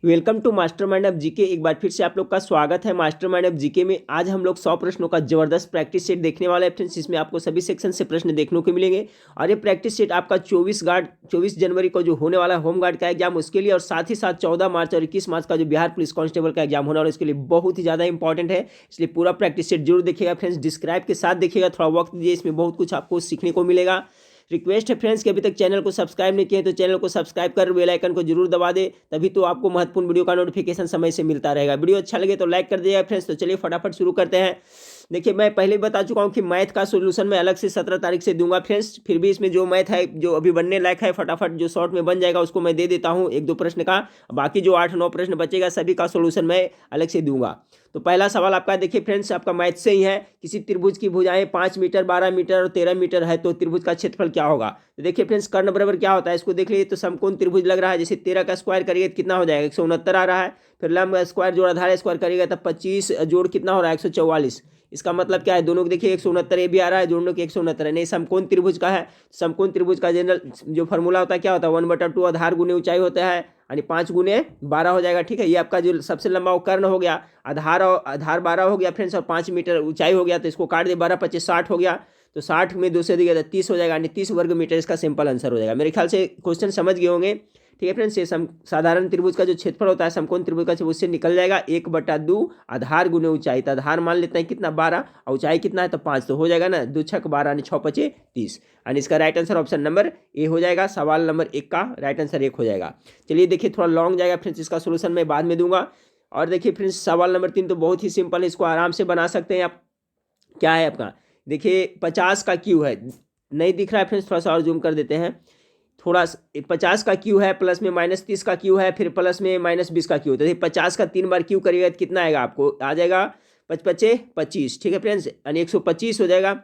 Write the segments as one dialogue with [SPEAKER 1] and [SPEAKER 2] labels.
[SPEAKER 1] Welcome to mastermind of GK. एक बार फिर से आप लोग का स्वागत है मास्टरमाइंड ऑफ जीके में। आज हम लोग 100 प्रश्नों का जबरदस्त प्रैक्टिस सेट देखने वाले हैं फ्रेंड्स। इसमें आपको सभी सेक्शन से प्रश्न देखने को मिलेंगे और ये प्रैक्टिस सेट आपका 24 जनवरी को जो होने वाला है होमगार्ड का एग्जाम उसके लिए, और साथ ही साथ 14 मार्च और 21 मार्च का जो बिहार पुलिस कांस्टेबल का एग्जाम होने वाला है उसके लिए बहुत ही ज़्यादा इंपॉर्टेंट है। इसलिए पूरा प्रैक्टिस सेट जरूर देखिएगा फ्रेंड्स, डिस्क्राइब के साथ देखिएगा, थोड़ा वक्त दीजिए, इसमें बहुत कुछ आपको सीखने को मिलेगा। रिक्वेस्ट है फ्रेंड्स कि अभी तक चैनल को सब्सक्राइब नहीं किए तो चैनल को सब्सक्राइब कर बेल आइकन को जरूर दबा दे, तभी तो आपको महत्वपूर्ण वीडियो का नोटिफिकेशन समय से मिलता रहेगा। वीडियो अच्छा लगे तो लाइक कर दीजिएगा फ्रेंड्स। तो चलिए फटाफट शुरू करते हैं। देखिए, मैं पहले ही बता चुका हूं कि मैथ का सोल्यूशन मैं अलग से 17 तारीख से दूंगा फ्रेंड्स। फिर भी इसमें जो मैथ है जो अभी बनने लायक है फटाफट जो शॉर्ट में बन जाएगा उसको मैं दे देता हूं, एक दो प्रश्न का। बाकी जो 8-9 प्रश्न बचेगा सभी का सोल्यूशन मैं अलग से दूंगा। तो पहला सवाल आपका देखिए फ्रेंड्स, आपका मैथ से ही है। किसी त्रिभुज की भुजाएं 5 मीटर, 12 मीटर और 13 मीटर है तो त्रिभुज का क्षेत्रफल क्या होगा। तो देखिए फ्रेंड्स, कर्ण बराबर क्या होता है इसको देख लीजिए। तो समकोण त्रिभुज लग रहा है, जैसे 13 का स्क्वायर करिए कितना हो जाएगा 169 आ रहा है। फिर लंब स्क्वायर जोड़ आधार स्क्वायर करिएगा तब 25 जोड़ कितना हो रहा है 144। इसका मतलब क्या है, दोनों को देखिए 169 ये भी आ रहा है, दोनों के 169 है। नहीं, समकोण त्रिभुज का है। समकोण त्रिभुज का जनरल जो फॉर्मूला होता है क्या होता है, 1/2 आधार गुने ऊंचाई होता है, यानी 5 गुने 12 हो जाएगा। ठीक है, ये आपका जो सबसे लंबा वो कर्ण हो गया। आधार 12 हो गया फ्रेंड्स और 5 मीटर ऊंचाई हो गया, तो इसको काट दे 12 25 60 हो गया। तो 60 में 2 से दिया तो 30 हो जाएगा, यानी 30 वर्ग मीटर इसका सिंपल आंसर हो जाएगा। मेरे ख्याल से क्वेश्चन समझ गए होंगे। ठीक है फ्रेंड्स, ये साधारण त्रिभुज का जो क्षेत्रफल होता है समकोण त्रिभुज का उससे निकल जाएगा 1/2 आधार गुने ऊंचाई। तो आधार मान लेते हैं कितना 12 और ऊंचाई कितना है तो 5, तो हो जाएगा ना 2 छक 12 यानी 6 पचे 30, यानी इसका right answer option number A हो जाएगा। सवाल नंबर 1 का राइट आंसर 1 हो जाएगा। चलिए देखिए, थोड़ा लॉन्ग जाएगा फ्रेंड्स, इसका सोल्यूशन मैं बाद में दूंगा। और देखिए फ्रेंड्स, सवाल नंबर 3 तो बहुत ही सिंपल है, इसको आराम से बना सकते हैं आप। क्या है आपका, देखिए 50 का क्यू है, नहीं दिख रहा है फ्रेंड्स, थोड़ा सा और जूम कर देते हैं। थोड़ा 50 का क्यू है, प्लस में -30 का क्यू है, फिर प्लस में -20 का क्यू। तो 50 का 3 बार क्यू करिएगा तो कितना आएगा आपको, आ जाएगा 5 पचे 25। ठीक है फ्रेंड्स, यानी 125 हो जाएगा।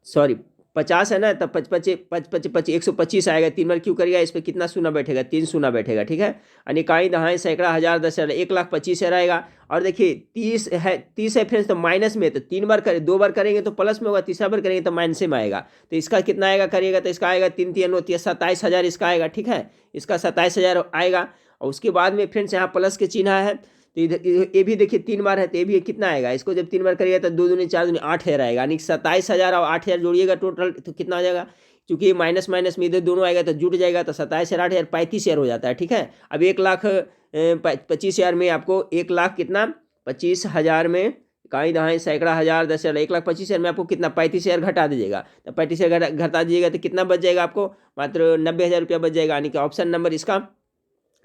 [SPEAKER 1] सॉरी 50 है ना, तब 5 पचे 125 आएगा। 3 बार क्यू करिएगा, इस पर कितना शून्य बैठेगा, 3 शून्य बैठेगा। ठीक है, यानी इकाई दहाई सैकड़ा हजार 10,000 1,25,000 रहेगा। और देखिए 30 है फ्रेंड्स, तो माइनस में, तो 3 बार करें, 2 बार करेंगे तो प्लस में होगा, तीसरा बार करेंगे तो माइनस में आएगा। तो इसका कितना आएगा करिएगा तो इसका आएगा 3 3 27,000 इसका आएगा। ठीक है, इसका 27,000 आएगा। और उसके बाद में फ्रेंड्स यहाँ प्लस के चिन्ह है, तो इधर ये भी देखिए 3 बार है, तो ये भी कितना आएगा, इसको जब 3 बार करिएगा तो 2 दूनी 4 दूनी 8,000 आएगा, यानी 27,000 और 8,000 जोड़िएगा टोटल तो कितना हो जाएगा। क्योंकि ये माइनस माइनस में इधर दोनों आएगा तो जुट जाएगा, तो 27,000 8,000 35,000 हो जाता है। ठीक है, अब 1,25,000 में आपको 1 लाख कितना 25,000 में इकाई दहाई सैकड़ा हजार 10,000 1,25,000 में आपको कितना 35,000 घटा दीजिएगा। तो 35,000 घटा दीजिएगा तो कितना बच जाएगा आपको, मात्र 90,000 रुपया बच जाएगा। यानी कि ऑप्शन नंबर इसका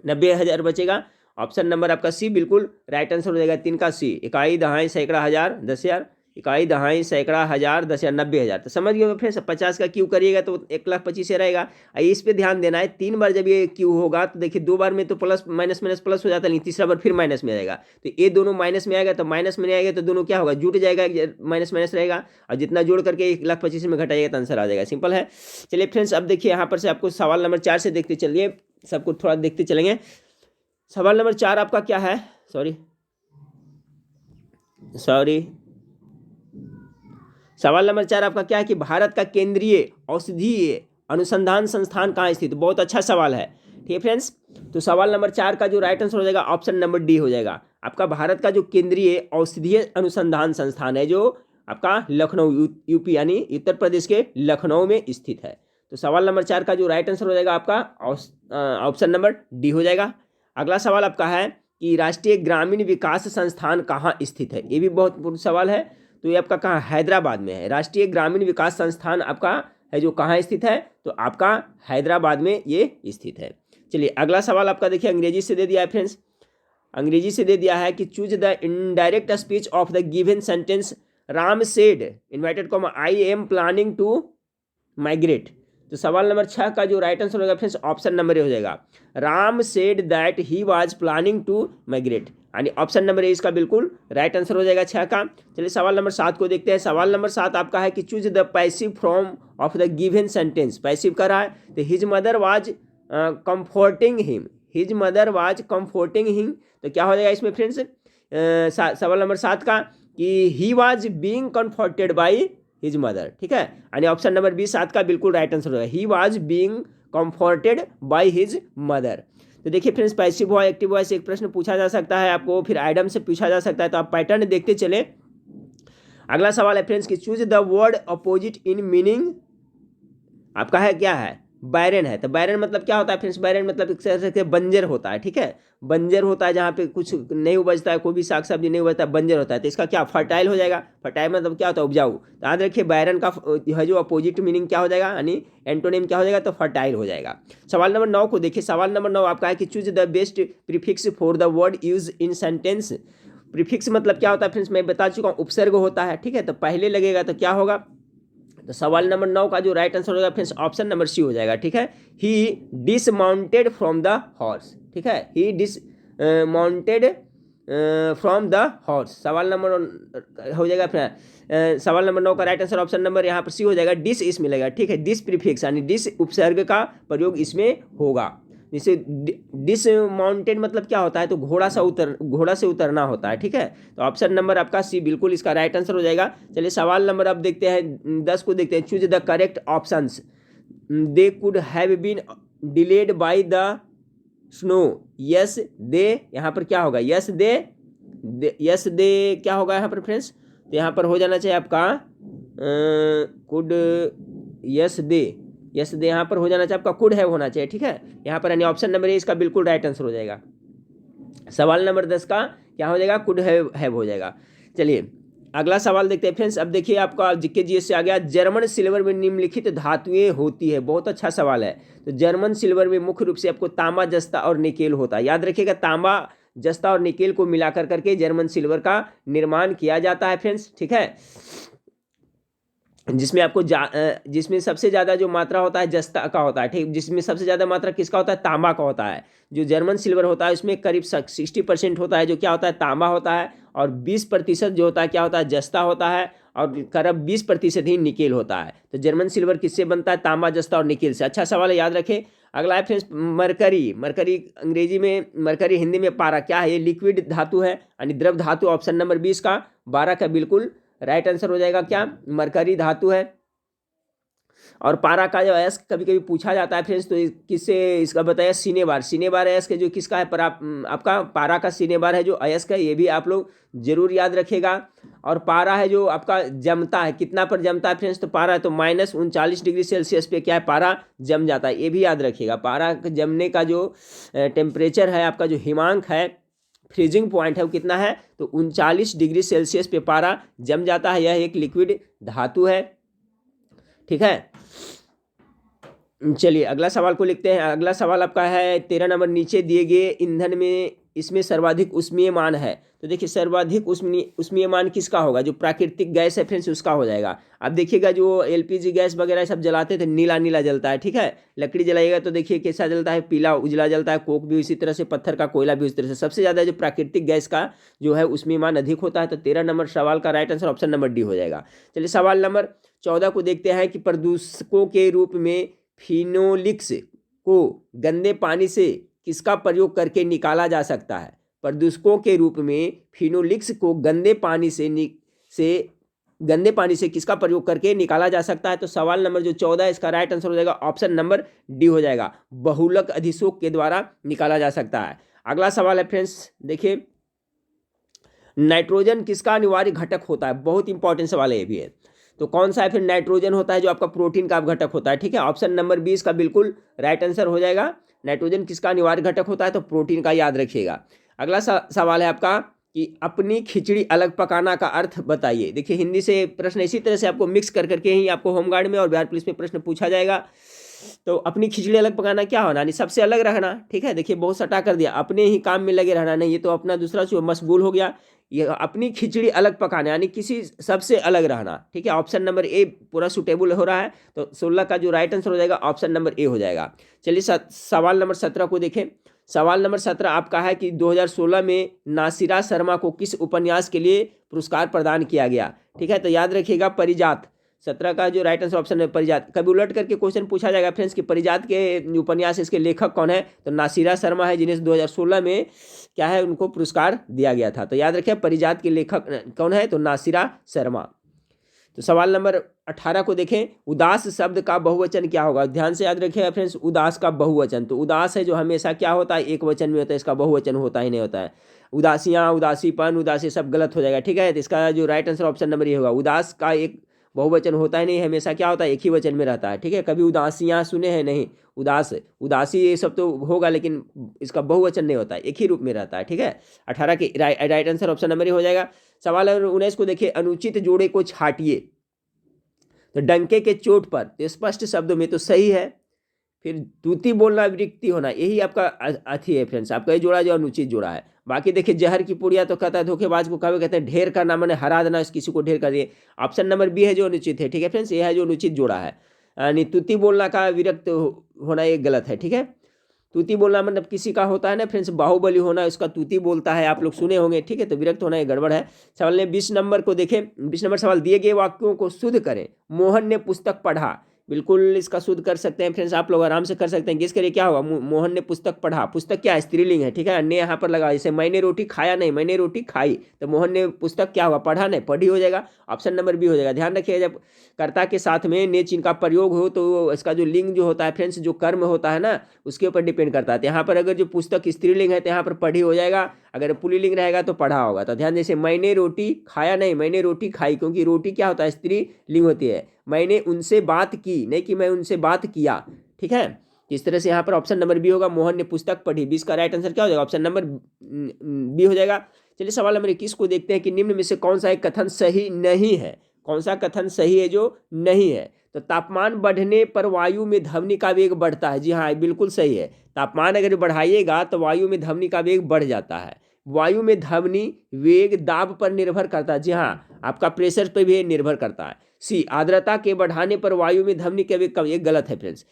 [SPEAKER 1] 90,000 बचेगा। ऑप्शन नंबर आपका सी बिल्कुल राइट आंसर हो जाएगा। 3 का सी, इकाई दहाई सैकड़ा हजार 10,000, इकाई दहाई सैकड़ा हजार 10,000 90,000। तो समझ गए फिर 50 का क्यू करिएगा तो 1,25,000 रहेगा। इस पे ध्यान देना है, 3 बार जब ये क्यू होगा तो देखिए 2 बार में तो प्लस माइनस माइनस प्लस हो जाता है, लेकिन तीसरा बार फिर माइनस में आएगा। तो ये दोनों माइनस में आएगा, तो माइनस में नहीं आएगा तो दोनों क्या होगा जुट जाएगा, माइनस माइनस रहेगा। और जितना जोड़ करके 1,25,000 में घटाइएगा तो आंसर आ जाएगा। सिंपल है। चलिए फ्रेंड्स, अब देखिए यहाँ पर से आपको सवाल नंबर 4 से देखते चलिए, सबको थोड़ा देखते चलेंगे। सवाल नंबर 4 आपका क्या है, सॉरी सवाल नंबर 4 आपका क्या है कि भारत का केंद्रीय औषधीय अनुसंधान संस्थान कहाँ स्थित। बहुत अच्छा सवाल है। ठीक है फ्रेंड्स, तो सवाल नंबर 4 का जो राइट आंसर हो जाएगा ऑप्शन नंबर डी हो जाएगा। आपका भारत का जो केंद्रीय औषधीय अनुसंधान संस्थान है जो आपका लखनऊ यूपी यानी उत्तर प्रदेश के लखनऊ में स्थित है। तो सवाल नंबर 4 का जो राइट आंसर हो जाएगा आपका ऑप्शन नंबर डी हो जाएगा। अगला सवाल आपका है कि राष्ट्रीय ग्रामीण विकास संस्थान कहाँ स्थित है। ये भी बहुत पूर्ण सवाल है। तो ये आपका कहाँ, हैदराबाद में है। राष्ट्रीय ग्रामीण विकास संस्थान आपका है जो कहाँ स्थित है, तो आपका हैदराबाद में ये स्थित है। चलिए अगला सवाल आपका देखिए, अंग्रेजी से दे दिया है फ्रेंड्स, अंग्रेजी से दे दिया है कि choose the indirect speech of the given sentence Ram said invited comma I am planning to migrate. तो सवाल नंबर 6 का जो राइट आंसर होगा फ्रेंड्स ऑप्शन नंबर ए हो जाएगा। Ram said that he was planning to migrate, यानी ऑप्शन नंबर ए इसका बिल्कुल राइट आंसर हो जाएगा 6 का। चलिए सवाल नंबर 7 को देखते हैं। सवाल नंबर 7 आपका है कि choose the passive form of the given sentence. Passive कर रहा है तो his mother was comforting him, his mother was comforting him. तो क्या हो जाएगा इसमें फ्रेंड्स, सवाल नंबर 7 का कि he was being comforted by his mother. ठीक है, यानी ऑप्शन नंबर बी 7 का बिल्कुल राइट आंसर होगा, he was being comforted by his mother. तो देखिए friends, passive voice active voice एक प्रश्न पूछा जा सकता है आपको, फिर आइटम से पूछा जा सकता है, तो आप पैटर्न देखते चले। अगला सवाल है फ्रेंड्स कि choose the word opposite in meaning. आपका है क्या है, बैरन है। तो बैरन मतलब क्या होता है फ्रेंड्स, बैरन मतलब एक तरह से बंजर होता है, ठीक है, बंजर होता है जहाँ पे कुछ नहीं उपजता है, कोई भी साग सब्जी नहीं उपजता, बंजर होता है। तो इसका क्या फर्टाइल हो जाएगा, फर्टाइल मतलब क्या होता है, उपजाऊ। तो याद रखिए बैरन का है जो अपोजिट मीनिंग क्या हो जाएगा, यानी एंटोनिम क्या हो जाएगा, तो फर्टाइल हो जाएगा। सवाल नंबर 9 को देखिए। सवाल नंबर 9 आपका है कि choose the best prefix for the word use in sentence. Prefix मतलब क्या होता है फ्रेंड्स, मैं बता चुका हूँ, उपसर्ग होता है, ठीक है। तो पहले लगेगा तो क्या होगा, तो सवाल नंबर 9 का जो राइट आंसर होगा फ्रेंड्स ऑप्शन नंबर सी हो जाएगा, ठीक है। ही डिसमाउंटेड फ्रॉम द हॉर्स, ठीक है, ही डिसमाउंटेड फ्रॉम द हॉर्स। सवाल नंबर हो जाएगा फिर सवाल नंबर 9 का राइट आंसर ऑप्शन नंबर यहाँ पर सी हो जाएगा, डिस इसमें लगेगा, ठीक है। डिस प्रीफिक्स यानी डिस उपसर्ग का प्रयोग इसमें होगा। जैसे डिसमाउंटेड मतलब क्या होता है, तो घोड़ा से उतरना होता है, ठीक है। तो ऑप्शन नंबर आपका सी बिल्कुल इसका राइट आंसर हो जाएगा। चलिए सवाल नंबर अब देखते हैं 10 को देखते हैं। Choose the correct options. They could have been delayed by the snow. Yes they, यहाँ पर क्या होगा, यस दे क्या होगा यहाँ पर फ्रेंड्स, तो यहाँ पर हो जाना चाहिए आपका कुड, यस दे यहाँ पर हो जाना चाहिए आपका कुड हैव होना चाहिए, ठीक है। यहाँ पर यानी ऑप्शन नंबर ए इसका बिल्कुल राइट आंसर हो जाएगा। सवाल नंबर 10 का क्या हो जाएगा, कुड हैव हो जाएगा। चलिए अगला सवाल देखते हैं फ्रेंड्स। अब देखिए आपका जीके जीएस से आ गया, जर्मन सिल्वर में निम्नलिखित धातुएं होती है। बहुत अच्छा सवाल है। तो जर्मन सिल्वर में मुख्य रूप से आपको तांबा, जस्ता और निकेल होता है। याद रखिएगा, तांबा, जस्ता और निकेल को मिलाकर करके जर्मन सिल्वर का निर्माण किया जाता है फ्रेंड्स, ठीक है। जिसमें आपको जिसमें सबसे ज़्यादा जो मात्रा होता है जस्ता का होता है, ठीक। जिसमें सबसे ज़्यादा मात्रा किसका होता है, तांबा का होता है। जो जर्मन सिल्वर होता है उसमें करीब 60% होता है जो क्या होता है, तांबा होता है, और 20% जो होता है क्या होता है, जस्ता होता है, और करीब 20% ही निकेल होता है। तो जर्मन सिल्वर किससे बनता है, तांबा, जस्ता और निकेल से। अच्छा सवाल है, याद रखें। अगला है फ्रेंड्स मरकरी अंग्रेजी में, मरकरी हिंदी में पारा क्या है, ये लिक्विड धातु है यानी द्रव धातु। ऑप्शन नंबर 20 का 12 का बिल्कुल राइट आंसर हो जाएगा, क्या, मरकरी धातु है। और पारा का जो अयस्क कभी कभी पूछा जाता है फ्रेंड्स, तो किससे इसका बताया, सिनेबार अयस्क जो किसका है, पर आपका पारा का सिनेबार है जो अयस्क है, ये भी आप लोग जरूर याद रखेगा। और पारा है जो आपका जमता है, कितना पर जमता है फ्रेंड्स, तो पारा है तो -39 डिग्री सेल्सियस पे क्या है, पारा जम जाता है, ये भी याद रखिएगा। पारा जमने का जो टेम्परेचर है, आपका जो हिमांक है, फ्रीजिंग पॉइंट है, वो कितना है, तो 39 डिग्री सेल्सियस पे पारा जम जाता है। यह एक लिक्विड धातु है, ठीक है। चलिए अगला सवाल को लिखते हैं। अगला सवाल आपका है 13 नंबर, नीचे दिए गए ईंधन में इसमें सर्वाधिक उष्मीयमान है। तो देखिए सर्वाधिक उष्मीयमान किसका होगा, जो प्राकृतिक गैस है फ्रेंड्स उसका हो जाएगा। अब देखिएगा जो एलपीजी गैस वगैरह सब जलाते थे, नीला नीला जलता है, ठीक है। लकड़ी जलाइएगा तो देखिए कैसा जलता है, पीला उजला जलता है। कोक भी उसी तरह से, पत्थर का कोयला भी उसी तरह से। सबसे ज़्यादा जो प्राकृतिक गैस का जो है उष्मीयमान अधिक होता है। तो 13 नंबर सवाल का right answer option number D हो जाएगा। चलिए सवाल नंबर 14 को देखते हैं कि प्रदूषकों के रूप में फिनोलिक्स को गंदे पानी से किसका प्रयोग करके निकाला जा सकता है। प्रदूषकों के रूप में फिनोलिक्स को गंदे पानी से किसका प्रयोग करके निकाला जा सकता है। तो सवाल नंबर जो 14 इसका राइट आंसर हो जाएगा, ऑप्शन नंबर डी हो जाएगा, बहुलक अधिशोक के द्वारा निकाला जा सकता है। अगला सवाल है फ्रेंड्स, देखिए नाइट्रोजन किसका अनिवार्य घटक होता है। बहुत इंपॉर्टेंट सवाल है ये भी है। तो कौन सा है फिर, नाइट्रोजन होता है जो आपका प्रोटीन का घटक होता है, ठीक है। ऑप्शन नंबर 20 का बिल्कुल राइट आंसर हो जाएगा। नाइट्रोजन किसका अनिवार्य घटक होता है, तो प्रोटीन का, याद रखिएगा। अगला सवाल है आपका कि अपनी खिचड़ी अलग पकाना का अर्थ बताइए। देखिए हिंदी से प्रश्न इसी तरह से आपको मिक्स कर करके ही आपको होमगार्ड में और बिहार पुलिस में प्रश्न पूछा जाएगा। तो अपनी खिचड़ी अलग पकाना क्या होना, यानी सबसे अलग रहना, ठीक है। देखिए बहुत सटा कर दिया, अपने ही काम में लगे रहना, नहीं ये तो अपना दूसरा जो मशगूल हो गया। ये अपनी खिचड़ी अलग पकाना यानी किसी सबसे अलग रहना, ठीक है। ऑप्शन नंबर ए पूरा सुटेबल हो रहा है। तो 16 का जो राइट आंसर हो जाएगा ऑप्शन नंबर ए हो जाएगा। चलिए सवाल नंबर 17 को देखें। सवाल नंबर 17 आपका है कि 2016 में नासिरा शर्मा को किस उपन्यास के लिए पुरस्कार प्रदान किया गया, ठीक है। तो याद रखिएगा परिजात। 17 का जो राइट आंसर ऑप्शन है परिजात। कभी उलट करके क्वेश्चन पूछा जाएगा फ्रेंड्स कि परिजात के उपन्यास इसके लेखक कौन है, तो नासिरा शर्मा है, जिन्हें 2016 में क्या है उनको पुरस्कार दिया गया था। तो याद रखिए परिजात के लेखक कौन है, तो नासिरा शर्मा। तो सवाल नंबर 18 को देखें, उदास शब्द का बहुवचन क्या होगा। ध्यान से याद रखिएगा फ्रेंड्स, उदास का बहुवचन, तो उदास है जो हमेशा क्या होता है, एक वचन में होता है, इसका बहुवचन होता ही नहीं होता है। उदासियाँ, उदासीपन, उदासी सब गलत हो जाएगा, ठीक है। तो इसका जो राइट आंसर ऑप्शन नंबर ये होगा, उदास का एक बहुवचन होता ही नहीं, हमेशा क्या होता है, एक ही वचन में रहता है, ठीक है। कभी उदासियाँ सुने हैं, नहीं, उदास, उदासी ये सब तो होगा, लेकिन इसका बहुवचन नहीं होता है, एक ही रूप में रहता है, ठीक है। 18 के राइट आंसर ऑप्शन नंबर ये हो जाएगा। सवाल नंबर 19 को देखिए, अनुचित जोड़े को छाटिए। तो डंके के चोट पर, तो स्पष्ट शब्दों में तो सही है। फिर तूती बोलना, विरक्ति होना, यही आपका अथी है फ्रेंड्स, आपका ये जोड़ा जो अनुचित जोड़ा है। बाकी देखिए, जहर की पुड़िया तो कहता है धोखेबाज को कभी कहते हैं ढेर करना, मैंने हरा देना, किसी को ढेर कर दिए। ऑप्शन नंबर बी है जो अनुचित है, ठीक है फ्रेंड्स, ये है जो अनुचित जोड़ा है। यानी तूती बोलना का विरक्त होना ये गलत है, ठीक है। तूती बोलना मतलब किसी का होता है ना फ्रेंड्स, बाहुबली होना, उसका तूती बोलता है, आप लोग सुने होंगे, ठीक है। तो विरक्त होना ये गड़बड़ है। सवाल ने 20 नंबर को देखें, 20 नंबर सवाल, दिए गए वाक्यों को शुद्ध करें। मोहन ने पुस्तक पढ़ा, बिल्कुल इसका शुद्ध कर सकते हैं फ्रेंड्स, आप लोग आराम से कर सकते हैं। गेस करिए क्या होगा, मोहन ने पुस्तक पढ़ा, पुस्तक क्या है, स्त्रीलिंग है, ठीक है। अन्य यहाँ पर लगा, जैसे मैंने रोटी खाया, नहीं, मैंने रोटी खाई, तो मोहन ने पुस्तक क्या होगा, पढ़ा, नहीं, पढ़ी हो जाएगा। ऑप्शन नंबर बी हो जाएगा। ध्यान रखिए, जब कर्ता के साथ में ने चिन्ह का प्रयोग हो तो इसका जो लिंग जो होता है फ्रेंड्स, जो कर्म होता है ना, उसके ऊपर डिपेंड करता है। तो यहाँ पर अगर जो पुस्तक स्त्रीलिंग है तो यहाँ पर पढ़ी हो जाएगा, अगर पुल्लिंग रहेगा तो पढ़ा होगा। तो ध्यान, जैसे मैंने रोटी खाया, नहीं, मैंने रोटी खाई, क्योंकि रोटी क्या होता है, स्त्रीलिंग होती है। मैंने उनसे बात की, नहीं कि मैं उनसे बात किया, ठीक है। इस तरह से यहाँ पर ऑप्शन नंबर बी होगा, मोहन ने पुस्तक पढ़ी। 20 का राइट आंसर क्या हो जाएगा, ऑप्शन नंबर बी हो जाएगा। चलिए सवाल नंबर 21 को देखते हैं कि निम्न में से कौन सा एक कथन सही नहीं है। कौन सा कथन सही है जो नहीं है। तो तापमान बढ़ने पर वायु में ध्वनि का वेग बढ़ता है। जी हाँ, बिल्कुल सही है। तापमान अगर बढ़ाइएगा तो वायु में ध्वनि का वेग बढ़ जाता है। वायु में ध्वनि वेग दाब पर निर्भर करता है। जी हाँ, आपका प्रेशर पर भी निर्भर करता है। सी, आर्द्रता के बढ़ाने पर वायु में ध्वनि का वेग कम, ये गलत है फ्रेंड्स।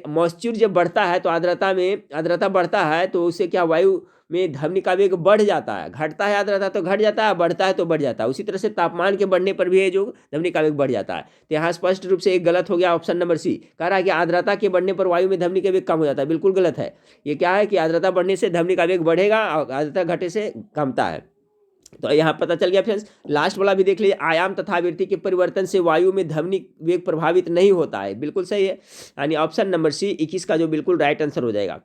[SPEAKER 1] मॉइस्चर जब बढ़ता है तो आर्द्रता बढ़ता है तो उससे क्या, वायु में ध्वनि का वेग बढ़ जाता है। घटता है आर्द्रता तो घट जाता है, बढ़ता है तो बढ़ जाता है। उसी तरह से तापमान के बढ़ने पर भी है जो ध्वनि का वेग बढ़ जाता है। तो यहाँ स्पष्ट रूप से एक गलत हो गया, ऑप्शन नंबर सी। कह रहा है कि आर्द्रता के बढ़ने पर वायु में ध्वनि का वेग कम हो जाता है, बिल्कुल गलत है। ये क्या है कि आर्द्रता बढ़ने से ध्वनि का वेग बढ़ेगा और आर्द्रता घटे से कमता है। तो यहाँ पता चल गया फ्रेंड्स। लास्ट वाला भी देख लीजिए, आयाम तथा आवृत्ति के परिवर्तन से वायु में ध्वनि वेग प्रभावित नहीं होता है, बिल्कुल सही है। यानी ऑप्शन नंबर सी 21 का जो बिल्कुल राइट आंसर हो जाएगा।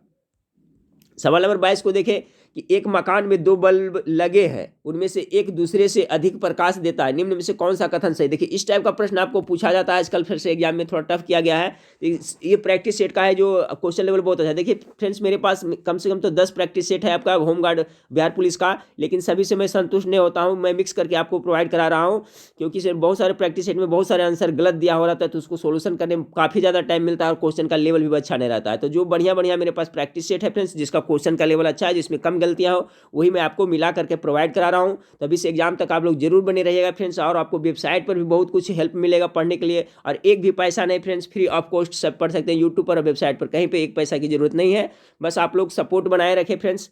[SPEAKER 1] सवाल नंबर 22 को देखें कि एक मकान में 2 बल्ब लगे हैं, उनमें से एक दूसरे से अधिक प्रकाश देता है, निम्न में से कौन सा कथन सही। देखिए, इस टाइप का प्रश्न आपको पूछा जाता है आजकल, फिर से एग्जाम में थोड़ा टफ किया गया है। ये प्रैक्टिस सेट का है जो क्वेश्चन लेवल बहुत अच्छा है। देखिए फ्रेंड्स, मेरे पास कम से कम तो 10 प्रैक्टिस सेट है आपका होमगार्ड बिहार पुलिस का, लेकिन सभी से मैं संतुष्ट नहीं होता हूँ। मैं मिक्स करके आपको प्रोवाइड करा रहा हूँ, क्योंकि सर बहुत सारे प्रैक्टिस सेट में बहुत सारे आंसर गलत दिया हो रहा था, तो उसको सोल्यूशन करने में काफ़ी ज़्यादा टाइम मिलता है और क्वेश्चन का लेवल भी अच्छा नहीं रहता है। तो जो बढ़िया मेरे पास प्रैक्टिस सेट है फ्रेंड्स, जिसका क्वेश्चन का लेवल अच्छा है, जिसमें कम गलतियाँ हो, वही मैं आपको मिला करके प्रोवाइड करा रहा हूँ। तो अभी से एग्जाम तक आप लोग जरूर बने रहिएगा फ्रेंड्स, और आपको वेबसाइट पर भी बहुत कुछ हेल्प मिलेगा पढ़ने के लिए, और एक भी पैसा नहीं फ्रेंड्स, फ्री ऑफ कॉस्ट सब पढ़ सकते हैं यूट्यूब पर और वेबसाइट पर, कहीं पे एक पैसा की जरूरत नहीं है। बस आप लोग सपोर्ट बनाए रखें फ्रेंड्स।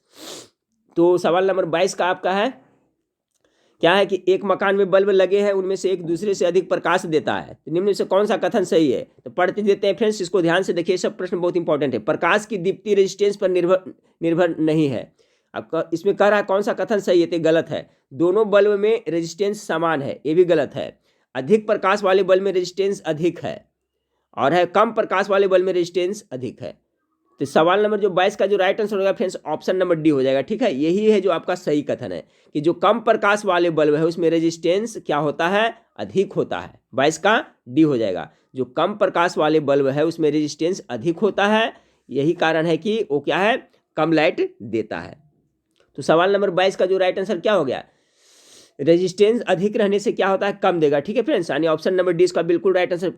[SPEAKER 1] तो सवाल नंबर 22 का आपका है क्या है कि एक मकान में बल्ब लगे हैं, उनमें से एक दूसरे से अधिक प्रकाश देता है, तो निम्न में से कौन सा कथन सही है। तो पढ़ते देते हैं फ्रेंड्स, इसको ध्यान से देखिए, सब प्रश्न बहुत इंपॉर्टेंट है। प्रकाश की दीप्ति रेजिस्टेंस पर निर्भर नहीं है। आपका इसमें कह रहा है कौन सा कथन सही है, तो गलत है। दोनों बल्ब में रेजिस्टेंस समान है, ये भी गलत है। अधिक प्रकाश वाले बल्ब में रेजिस्टेंस अधिक है, और है कम प्रकाश वाले बल्ब में रेजिस्टेंस अधिक है। तो सवाल नंबर जो 22 का जो राइट आंसर होगा फ्रेंड्स, ऑप्शन नंबर डी हो जाएगा, ठीक है। यही है जो आपका सही कथन है कि जो कम प्रकाश वाले बल्ब है उसमें रेजिस्टेंस क्या होता है, अधिक होता है। 22 का डी हो जाएगा। जो कम प्रकाश वाले बल्ब है उसमें रेजिस्टेंस अधिक होता है, यही कारण है कि वो क्या है, कम लाइट देता है। तो सवाल नंबर 22 का जो राइट आंसर क्या हो गया, रेजिस्टेंस अधिक रहने से क्या होता है, कम देगा, ठीक है फ्रेंड्स। यानी ऑप्शन नंबर डी इसका बिल्कुल राइट आंसर।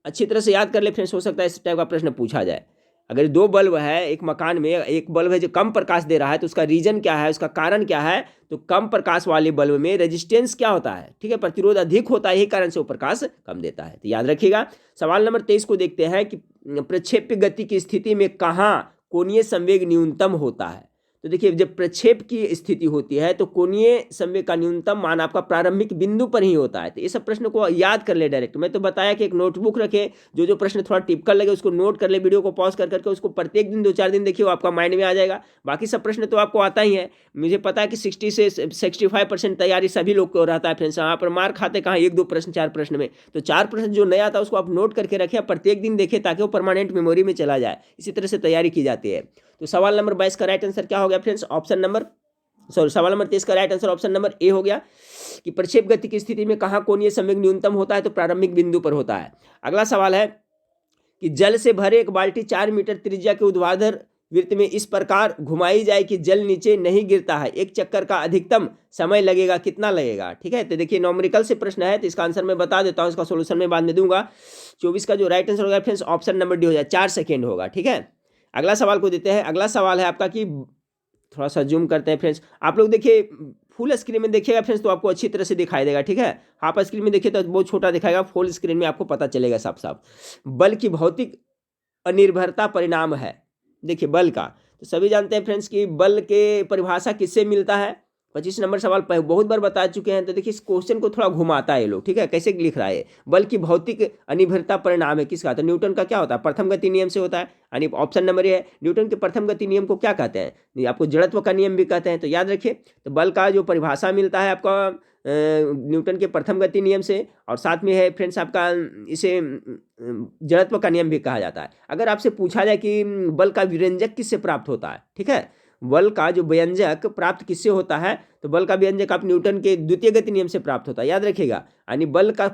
[SPEAKER 1] अच्छी तरह से याद कर ले फ्रेंड्स, हो सकता है इस टाइप का प्रश्न पूछा जाए। अगर 2 बल्ब है एक मकान में, एक बल्ब है जो कम प्रकाश दे रहा है, तो उसका रीजन क्या है, उसका कारण क्या है। तो कम प्रकाश वाले बल्ब में रेजिस्टेंस क्या होता है, ठीक है, प्रतिरोध अधिक होता है, यही कारण से वो प्रकाश कम देता है। तो याद रखिएगा। सवाल नंबर 23 को देखते हैं कि प्रक्षेप्य गति की स्थिति में कहाँ कोणीय संवेग न्यूनतम होता है। तो देखिए जब प्रक्षेप की स्थिति होती है तो कोणीय संवेग का न्यूनतम मान आपका प्रारंभिक बिंदु पर ही होता है। तो ये सब प्रश्न को याद कर ले डायरेक्ट। मैं तो बताया कि एक नोटबुक रखे, जो जो प्रश्न थोड़ा टिपिकल लगे उसको नोट कर ले, वीडियो को पॉज कर करके उसको प्रत्येक दिन 2-4 दिन देखिए, वो आपका माइंड में आ जाएगा। बाकी सब प्रश्न तो आपको आता ही है। मुझे पता है कि 60 से 65% तैयारी सभी लोग को रहता है फ्रेंड्स। यहाँ पर मार खाते कहाँ 1-2 प्रश्न 4 प्रश्न में। तो 4 प्रश्न जो नया आता है उसको आप नोट करके रखें, प्रत्येक दिन देखें ताकि वो परमानेंट मेमोरी में चला जाए। इसी तरह से तैयारी की जाती है। तो सवाल नंबर 22 का राइट आंसर क्या हो गया फ्रेंड्स? सवाल नंबर 23 का right answer option number A हो गया कि प्रक्षेप गति की स्थिति में कहाँ कोणीय संवेग न्यूनतम होता है? तो प्रारंभिक बिंदु पर होता है। अगला सवाल है कि जल से भरे एक बाल्टी 4 मीटर त्रिज्या के ऊर्ध्वाधर वृत्त में इस प्रकार घुमाई जाए कि जल नीचे नहीं गिरता है, एक चक्कर का अधिकतम समय लगेगा, कितना लगेगा? ठीक है, तो देखिए नॉमेरिकल से प्रश्न है, तो इसका आंसर मैं बता देता हूँ, इसका सोल्यूशन मैं बाद में दूंगा। 24 का जो राइट आंसर होगा फ्रेंड्स ऑप्शन नंबर डी हो जाए, 4 सेकेंड होगा। ठीक है, अगला सवाल को देते हैं। अगला सवाल है आपका कि थोड़ा सा जूम करते हैं फ्रेंड्स, आप लोग देखिए फुल स्क्रीन में देखिएगा फ्रेंड्स तो आपको अच्छी तरह से दिखाई देगा। ठीक है, हाफ स्क्रीन में देखिए तो बहुत छोटा दिखाएगा, फुल स्क्रीन में आपको पता चलेगा साफ साफ। बल की भौतिक अनिर्भरता परिणाम है। देखिए बल का तो सभी जानते हैं फ्रेंड्स कि बल के परिभाषा किससे मिलता है? 25 नंबर सवाल बहुत बार बता चुके हैं। तो देखिए इस क्वेश्चन को थोड़ा घुमाता है ये लोग। ठीक है, कैसे लिख रहा है? बल की भौतिक अनिर्भरता परिणाम है किसका? तो न्यूटन का क्या होता है? प्रथम गति नियम से होता है। यानी ऑप्शन नंबर ये है। न्यूटन के प्रथम गति नियम को क्या कहते हैं? आपको जड़त्व का नियम भी कहते हैं। तो याद रखिए, तो बल का जो परिभाषा मिलता है आपका न्यूटन के प्रथम गति नियम से, और साथ में है फ्रेंड्स आपका इसे जड़त्व का नियम भी कहा जाता है। अगर आपसे पूछा जाए कि बल का व्यंजक किससे प्राप्त होता है? ठीक है, बल का जो व्यंजक प्राप्त किससे होता है? तो बल का व्यंजक आप न्यूटन के द्वितीय गति नियम से प्राप्त होता है, याद रखिएगा। यानी बल का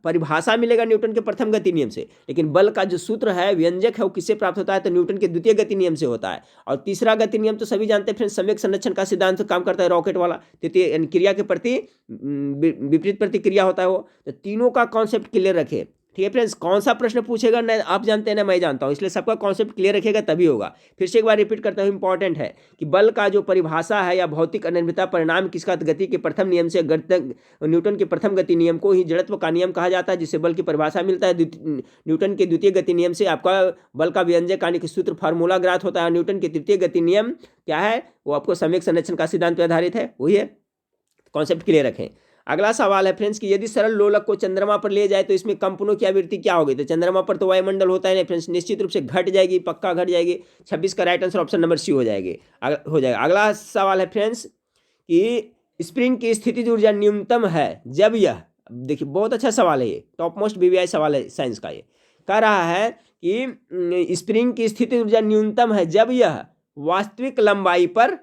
[SPEAKER 1] परिभाषा मिलेगा न्यूटन के प्रथम गति नियम से, लेकिन बल का जो सूत्र है, व्यंजक है, वो किससे प्राप्त होता है? तो न्यूटन के द्वितीय गति नियम से होता है। और तीसरा गति नियम तो सभी जानते हैं फ्रेंड्स, सम्यक संरक्षण का सिद्धांत काम करता है, रॉकेट वाला। तृतीय क्रिया के प्रति विपरीत प्रतिक्रिया होता है वो। तो तीनों का कॉन्सेप्ट क्लियर रखे। ठीक है फ्रेंड्स, कौन सा प्रश्न पूछेगा ना आप जानते हैं ना मैं जानता हूं, इसलिए सबका कॉन्सेप्ट क्लियर रखेगा तभी होगा। फिर से एक बार रिपीट करता हूं, इंपॉर्टेंट है कि बल का जो परिभाषा है या भौतिक अनिर्भरता परिणाम किसका? गति के प्रथम नियम से। न्यूटन के प्रथम गति नियम को ही जड़त्व का नियम कहा जाता है, जिससे बल की परिभाषा मिलता है। न्यूटन के द्वितीय गति नियम से आपका बल का व्यंजक यानी कि सूत्र फार्मूला ज्ञात होता है। न्यूटन के तृतीय गति नियम क्या है? वो आपको सम्यक संरक्षण का सिद्धांत पर आधारित है, वही है। कॉन्सेप्ट क्लियर रखें। अगला सवाल है फ्रेंड्स कि यदि सरल लोलक को चंद्रमा पर ले जाए तो इसमें कंपनों की आवृत्ति क्या होगी? तो चंद्रमा पर तो वायुमंडल होता है ना फ्रेंड्स, निश्चित रूप से घट जाएगी, पक्का घट जाएगी। 26 का right answer option number C हो जाएगा। अगला सवाल है फ्रेंड्स कि स्प्रिंग की स्थितिज ऊर्जा न्यूनतम है जब यह, देखिए बहुत अच्छा सवाल है ये, टॉप मोस्ट VVI सवाल है साइंस का। ये कह रहा है कि स्प्रिंग की स्थितिज ऊर्जा न्यूनतम है जब यह वास्तविक लंबाई पर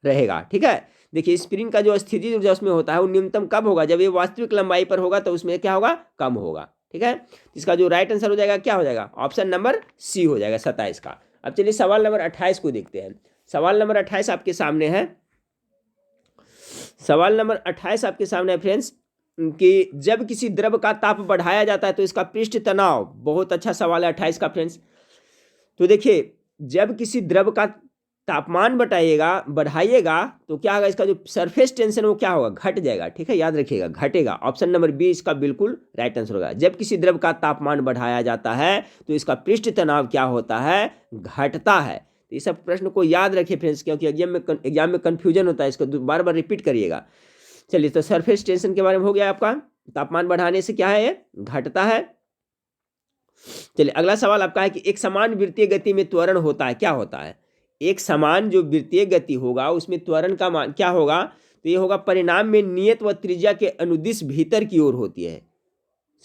[SPEAKER 1] रहेगा। ठीक है, देखिए स्प्रिंग का जो स्थिति ऊर्जा उसमें होता है वो न्यूनतम कब होगा? जब ये वास्तविक लंबाई पर होगा, तो उसमें क्या होगा? कम होगा। ठीक है, इसका जो राइट आंसर हो जाएगा क्या हो जाएगा? ऑप्शन नंबर सी हो जाएगा, 27 का। अब चलिए सवाल नंबर 28 को देखते हैं। सवाल नंबर 28 आपके सामने है। सवाल नंबर 28 आपके सामने है फ्रेंड्स कि जब किसी द्रव का ताप बढ़ाया जाता है तो इसका पृष्ठ तनाव, बहुत अच्छा सवाल है 28 का फ्रेंड्स। तो देखिए जब किसी द्रव का तापमान बढ़ाइएगा तो क्या होगा? इसका जो सरफेस टेंशन वो क्या होगा? घट जाएगा। ठीक है, याद रखिएगा, घटेगा। ऑप्शन नंबर बी इसका बिल्कुल राइट आंसर होगा। जब किसी द्रव का तापमान बढ़ाया जाता है तो इसका पृष्ठ तनाव क्या होता है? घटता है। तो इस सब प्रश्न को याद रखिए फ्रेंड्स, क्योंकि एग्जाम में कंफ्यूजन होता है, इसको बार बार रिपीट करिएगा। चलिए, तो सरफेस टेंशन के बारे में हो गया आपका। तापमान बढ़ाने से क्या है? ये घटता है। चलिए अगला सवाल आपका है कि एक समान वृत्तीय गति में त्वरण होता है, क्या होता है? एक समान जो वृत्तीय गति होगा उसमें त्वरण का मान क्या होगा? तो ये होगा परिणाम में नियत व त्रिज्या के अनुदिश भीतर की ओर होती है।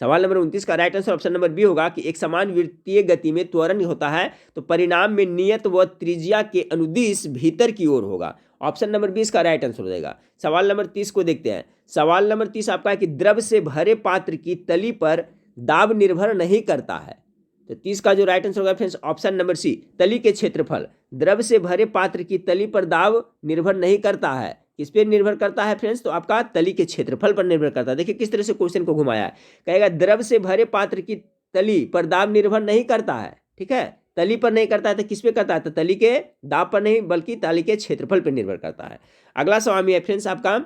[SPEAKER 1] सवाल नंबर 29 का right answer option number B होगा कि एक समान वृत्तीय गति में त्वरण होता है तो परिणाम में नियत व त्रिज्या के अनुदिश भीतर की ओर होगा। ऑप्शन नंबर 20 का राइट आंसर हो जाएगा। सवाल नंबर 30 को देखते हैं। सवाल नंबर 30 आपका है कि द्रव से भरे पात्र की तली पर दाब निर्भर नहीं करता है। तो 30 का जो राइट आंसर होगा फ्रेंड्स ऑप्शन नंबर सी, तली के क्षेत्रफल। द्रव से भरे पात्र की तली पर दाब निर्भर नहीं करता है। किस पे निर्भर करता है फ्रेंड्स? तो आपका तली के क्षेत्रफल पर निर्भर करता है। देखिए किस तरह से क्वेश्चन को घुमाया है। कहेगा द्रव से भरे पात्र की तली पर दाब निर्भर नहीं करता है। ठीक है, तली पर नहीं करता है तो किस पे करता है? तो तली के दाब पर नहीं बल्कि तली के क्षेत्रफल पर निर्भर करता है। अगला सवाल है फ्रेंड्स आपका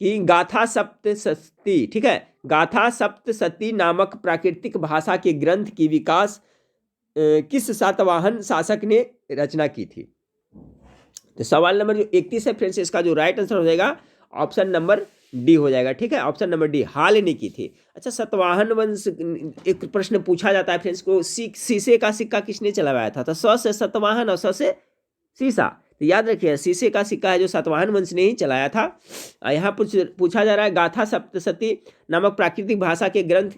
[SPEAKER 1] कि गाथा सप्तशती, ठीक है, गाथा सप्तशती नामक प्राकृतिक भाषा के ग्रंथ की विकास किस सातवाहन शासक ने रचना की थी? तो सवाल नंबर जो 31 है फ्रेंड्स, इसका जो राइट आंसर हो जाएगा ऑप्शन नंबर डी हो जाएगा। ठीक है, ऑप्शन नंबर डी, हाल ने की थी। अच्छा, सतवाहन वंश, एक प्रश्न पूछा जाता है फ्रेंड्स को, शीशे का सिक्का किसने चलवाया था? तो स से सतवाहन और स से शीशा। तो याद रखिए, शीशे का सिक्का है जो सातवाहन वंश ने ही चलाया था। यहाँ पूछा जा रहा है, गाथा सप्तशती नामक प्राकृतिक भाषा के ग्रंथ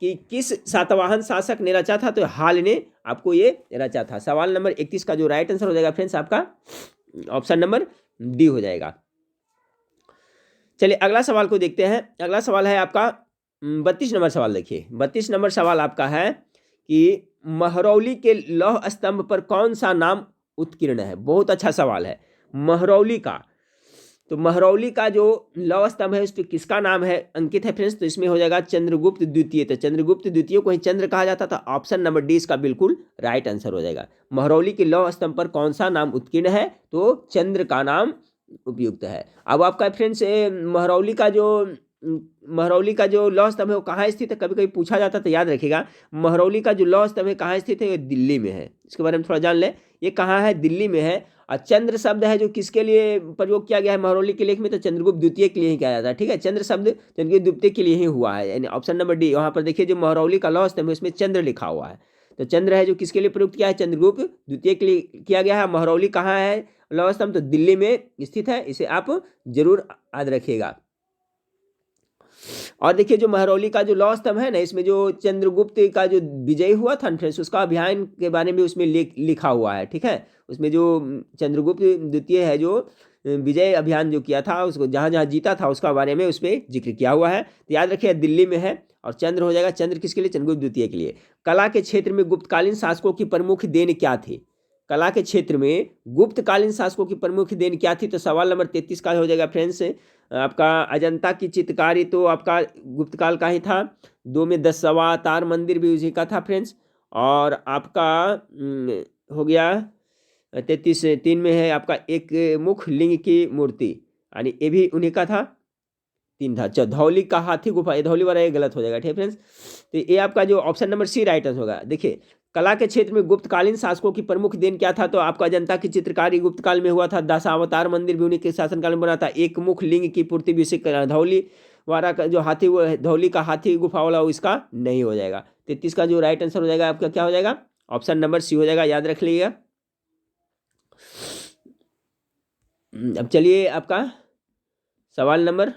[SPEAKER 1] कि किस सातवाहन शासक ने रचा था? तो हाल ने आपको ये रचा था। सवाल नंबर 31 का जो राइट आंसर हो जाएगा फ्रेंड्स, आपका ऑप्शन नंबर डी हो जाएगा। चलिए अगला सवाल को देखते हैं। अगला सवाल है आपका 32 नंबर सवाल। देखिए 32 नंबर सवाल आपका है कि महरौली के लौह स्तंभ पर कौन सा नाम उत्कीर्ण है? बहुत अच्छा सवाल है। महरौली का, तो महरौली का जो लौह स्तंभ है उस पर किसका नाम है अंकित है फ्रेंड्स? तो इसमें हो जाएगा चंद्रगुप्त द्वितीय। तो चंद्रगुप्त द्वितीय को ही चंद्र कहा जाता था। ऑप्शन नंबर डी इसका बिल्कुल राइट आंसर हो जाएगा। महरौली के लौह स्तंभ पर कौन सा नाम उत्कीर्ण है? तो चंद्र का नाम उपयुक्त है। अब आपका फ्रेंड्स महरौली का जो लौह स्तंभ है वो कहाँ स्थित है? कभी कभी पूछा जाता है, तो याद रखिएगा महरौली का जो लौह स्तंभ है कहाँ स्थित है? ये दिल्ली में है। इसके बारे में थोड़ा जान ले, ये कहाँ है? दिल्ली में है। और चंद्र शब्द है जो किसके लिए प्रयोग किया गया है महरौली के लेख में? तो चंद्रगुप्त द्वितीय के लिए ही किया जाता है। ठीक है, चंद्र शब्द चंद्रगुप्त द्वितीय के लिए ही हुआ है, यानी ऑप्शन नंबर डी। वहाँ पर देखिए जो महरौली का लौह स्तंभ है उसमें चंद्र लिखा हुआ है। तो चंद्र है जो किसके लिए प्रयुक्त किया है? चंद्रगुप्त द्वितीय के लिए किया गया है। महरौली कहाँ है लौह स्तंभ? तो दिल्ली में स्थित है। इसे आप जरूर याद रखिएगा। और देखिए जो महरौली का जो लौह स्तंभ है ना, इसमें जो चंद्रगुप्त का जो विजय हुआ था फ्रेंड्स, उसका अभियान के बारे में उसमें लिखा हुआ है। ठीक है, उसमें जो चंद्रगुप्त द्वितीय है जो विजय अभियान जो किया था, उसको जहाँ जहाँ जीता था उसका बारे में उस पर जिक्र किया हुआ है। तो याद रखिए दिल्ली में है। और चंद्र हो जाएगा, चंद्र किसके लिए? चंद्रगुप्त द्वितीय के लिए। कला के क्षेत्र में गुप्तकालीन शासकों की प्रमुख देन क्या थी? कला के क्षेत्र में गुप्तकालीन शासकों की प्रमुख देन क्या थी? तो सवाल नंबर 33 का हो जाएगा फ्रेंड्स आपका अजंता की चित्रकारी, तो आपका गुप्तकाल का ही था। 2 में 10 अवतार मंदिर भी उसी का था फ्रेंड्स। और आपका हो गया 33, 3 में है आपका एक मुख लिंग की मूर्ति, यानी ये भी उन्हीं का था। 3 था। अच्छा, धौली का हाथी गुफा, ये धौली वाला ये गलत हो जाएगा। ठीक है फ्रेंड्स, तो ये आपका जो option number C right answer होगा। देखिए कला के क्षेत्र में गुप्तकालीन शासकों की प्रमुख देन क्या था? तो आपका अजंता की चित्रकारी गुप्त काल में हुआ था। दशावतार मंदिर भी उन्हीं के शासनकाल में बना था। एक मुख लिंग की पूर्ति भी धौली वाला का जो हाथी वो धौली का हाथी गुफा वाला, वो इसका नहीं हो जाएगा। 33 का जो राइट आंसर हो जाएगा आपका क्या हो जाएगा? ऑप्शन नंबर सी हो जाएगा, याद रख लीजिएगा। अब चलिए आपका सवाल नंबर,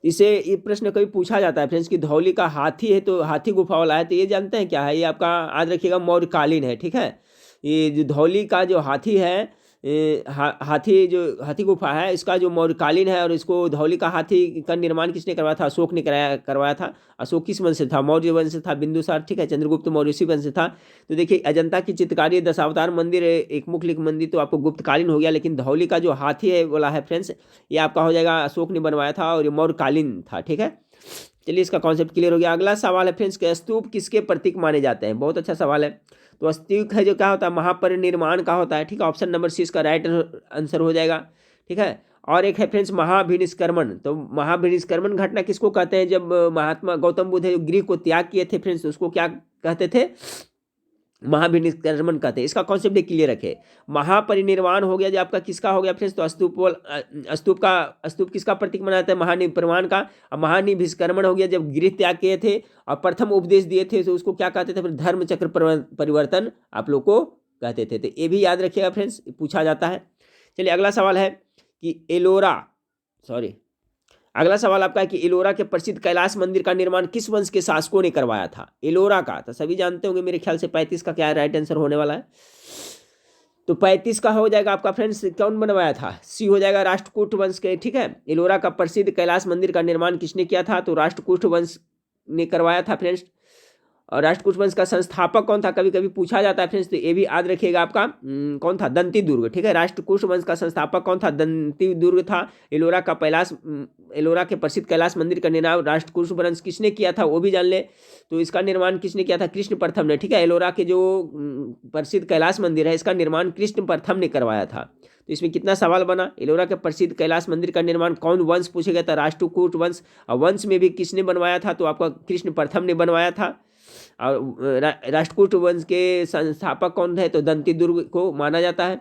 [SPEAKER 1] इसे ये प्रश्न कभी पूछा जाता है फ्रेंड्स कि धौली का हाथी है तो हाथी गुफा वाला है, तो ये जानते हैं क्या है? ये आपका याद रखिएगा मौर्यकालीन है। ठीक है, ये जो धौली का जो हाथी है हाथी जो हाथी गुफा है इसका जो मौर्यकालीन है। और इसको धौली का हाथी का निर्माण किसने करवाया था? अशोक ने करवाया था। अशोक किस वंश से था? मौर्य वंश से था, बिंदुसार। ठीक है, चंद्रगुप्त मौर्य उसी वंश से था। तो देखिए अजंता की चित्रकारी, दशावतार मंदिर, एक मुख लिंग मंदिर तो आपको गुप्तकालीन हो गया। लेकिन धौली का जो हाथी है बोला है फ्रेंड्स, ये आपका हो जाएगा अशोक ने बनवाया था और ये मौर्यकालीन था। ठीक है, चलिए इसका कॉन्सेप्ट क्लियर हो गया। अगला सवाल है फ्रेंड्स कि स्तूप किसके प्रतीक माने जाते हैं? बहुत अच्छा सवाल है। तो स्तूप है जो क्या होता है? महापरिनिर्वाण का होता है। ठीक है, ऑप्शन नंबर सी इसका राइट आंसर हो जाएगा। ठीक है, और एक है फ्रेंड्स महाभिनिष्क्रमण। तो महाभिनिष्क्रमण घटना किसको कहते हैं? जब महात्मा गौतम बुद्ध जो गृह को त्याग किए थे फ्रेंड्स, उसको क्या कहते थे? महाभिनिष्क्रमण कहते हैं। इसका कॉन्सेप्ट क्लियर रखे। महापरिनिर्वाण हो गया जो आपका किसका हो गया फ्रेंड्स? तो स्तूप किसका प्रतीक मनाते हैं? महानिर्वाण का। और महानिभिष्क्रमण हो गया जब गृह त्याग किए थे और प्रथम उपदेश दिए थे, तो उसको क्या कहते थे? फिर धर्म चक्र परिवर्तन आप लोग को कहते थे। तो ये भी याद रखिएगा फ्रेंड्स, पूछा जाता है। चलिए अगला सवाल है कि अगला सवाल आपका है कि एलोरा के प्रसिद्ध कैलाश मंदिर का निर्माण किस वंश के शासकों ने करवाया था? एलोरा का तो सभी जानते होंगे मेरे ख्याल से। 35 का क्या राइट आंसर होने वाला है? तो 35 का हो जाएगा आपका फ्रेंड्स, कौन बनवाया था? सी हो जाएगा, राष्ट्रकूट वंश के। ठीक है, एलोरा का प्रसिद्ध कैलाश मंदिर का निर्माण किसने किया था? तो राष्ट्रकूट वंश ने करवाया था फ्रेंड्स। और राष्ट्रकूट वंश का संस्थापक कौन था? कभी कभी पूछा जाता है फ्रेंड्स, तो ये भी याद रखिएगा आपका कौन था? दंती दुर्ग। ठीक है, राष्ट्रकूट वंश का संस्थापक कौन था? दंती दुर्ग था। एलोरा के प्रसिद्ध कैलाश मंदिर का निर्माण राष्ट्रकूट वंश किसने किया था वो भी जान ले। तो इसका निर्माण किसने किया था? कृष्ण प्रथम ने। ठीक है, एलोरा के जो प्रसिद्ध कैलाश मंदिर है इसका निर्माण कृष्ण प्रथम ने करवाया था। तो इसमें कितना सवाल बना? एलोरा के प्रसिद्ध कैलाश मंदिर का निर्माण कौन वंश पूछा गया था? राष्ट्रकूट वंश। और वंश में भी किसने बनवाया था? तो आपका कृष्ण प्रथम ने बनवाया था। और राष्ट्रकूट वंश के संस्थापक कौन थे? तो दंती दुर्ग को माना जाता है।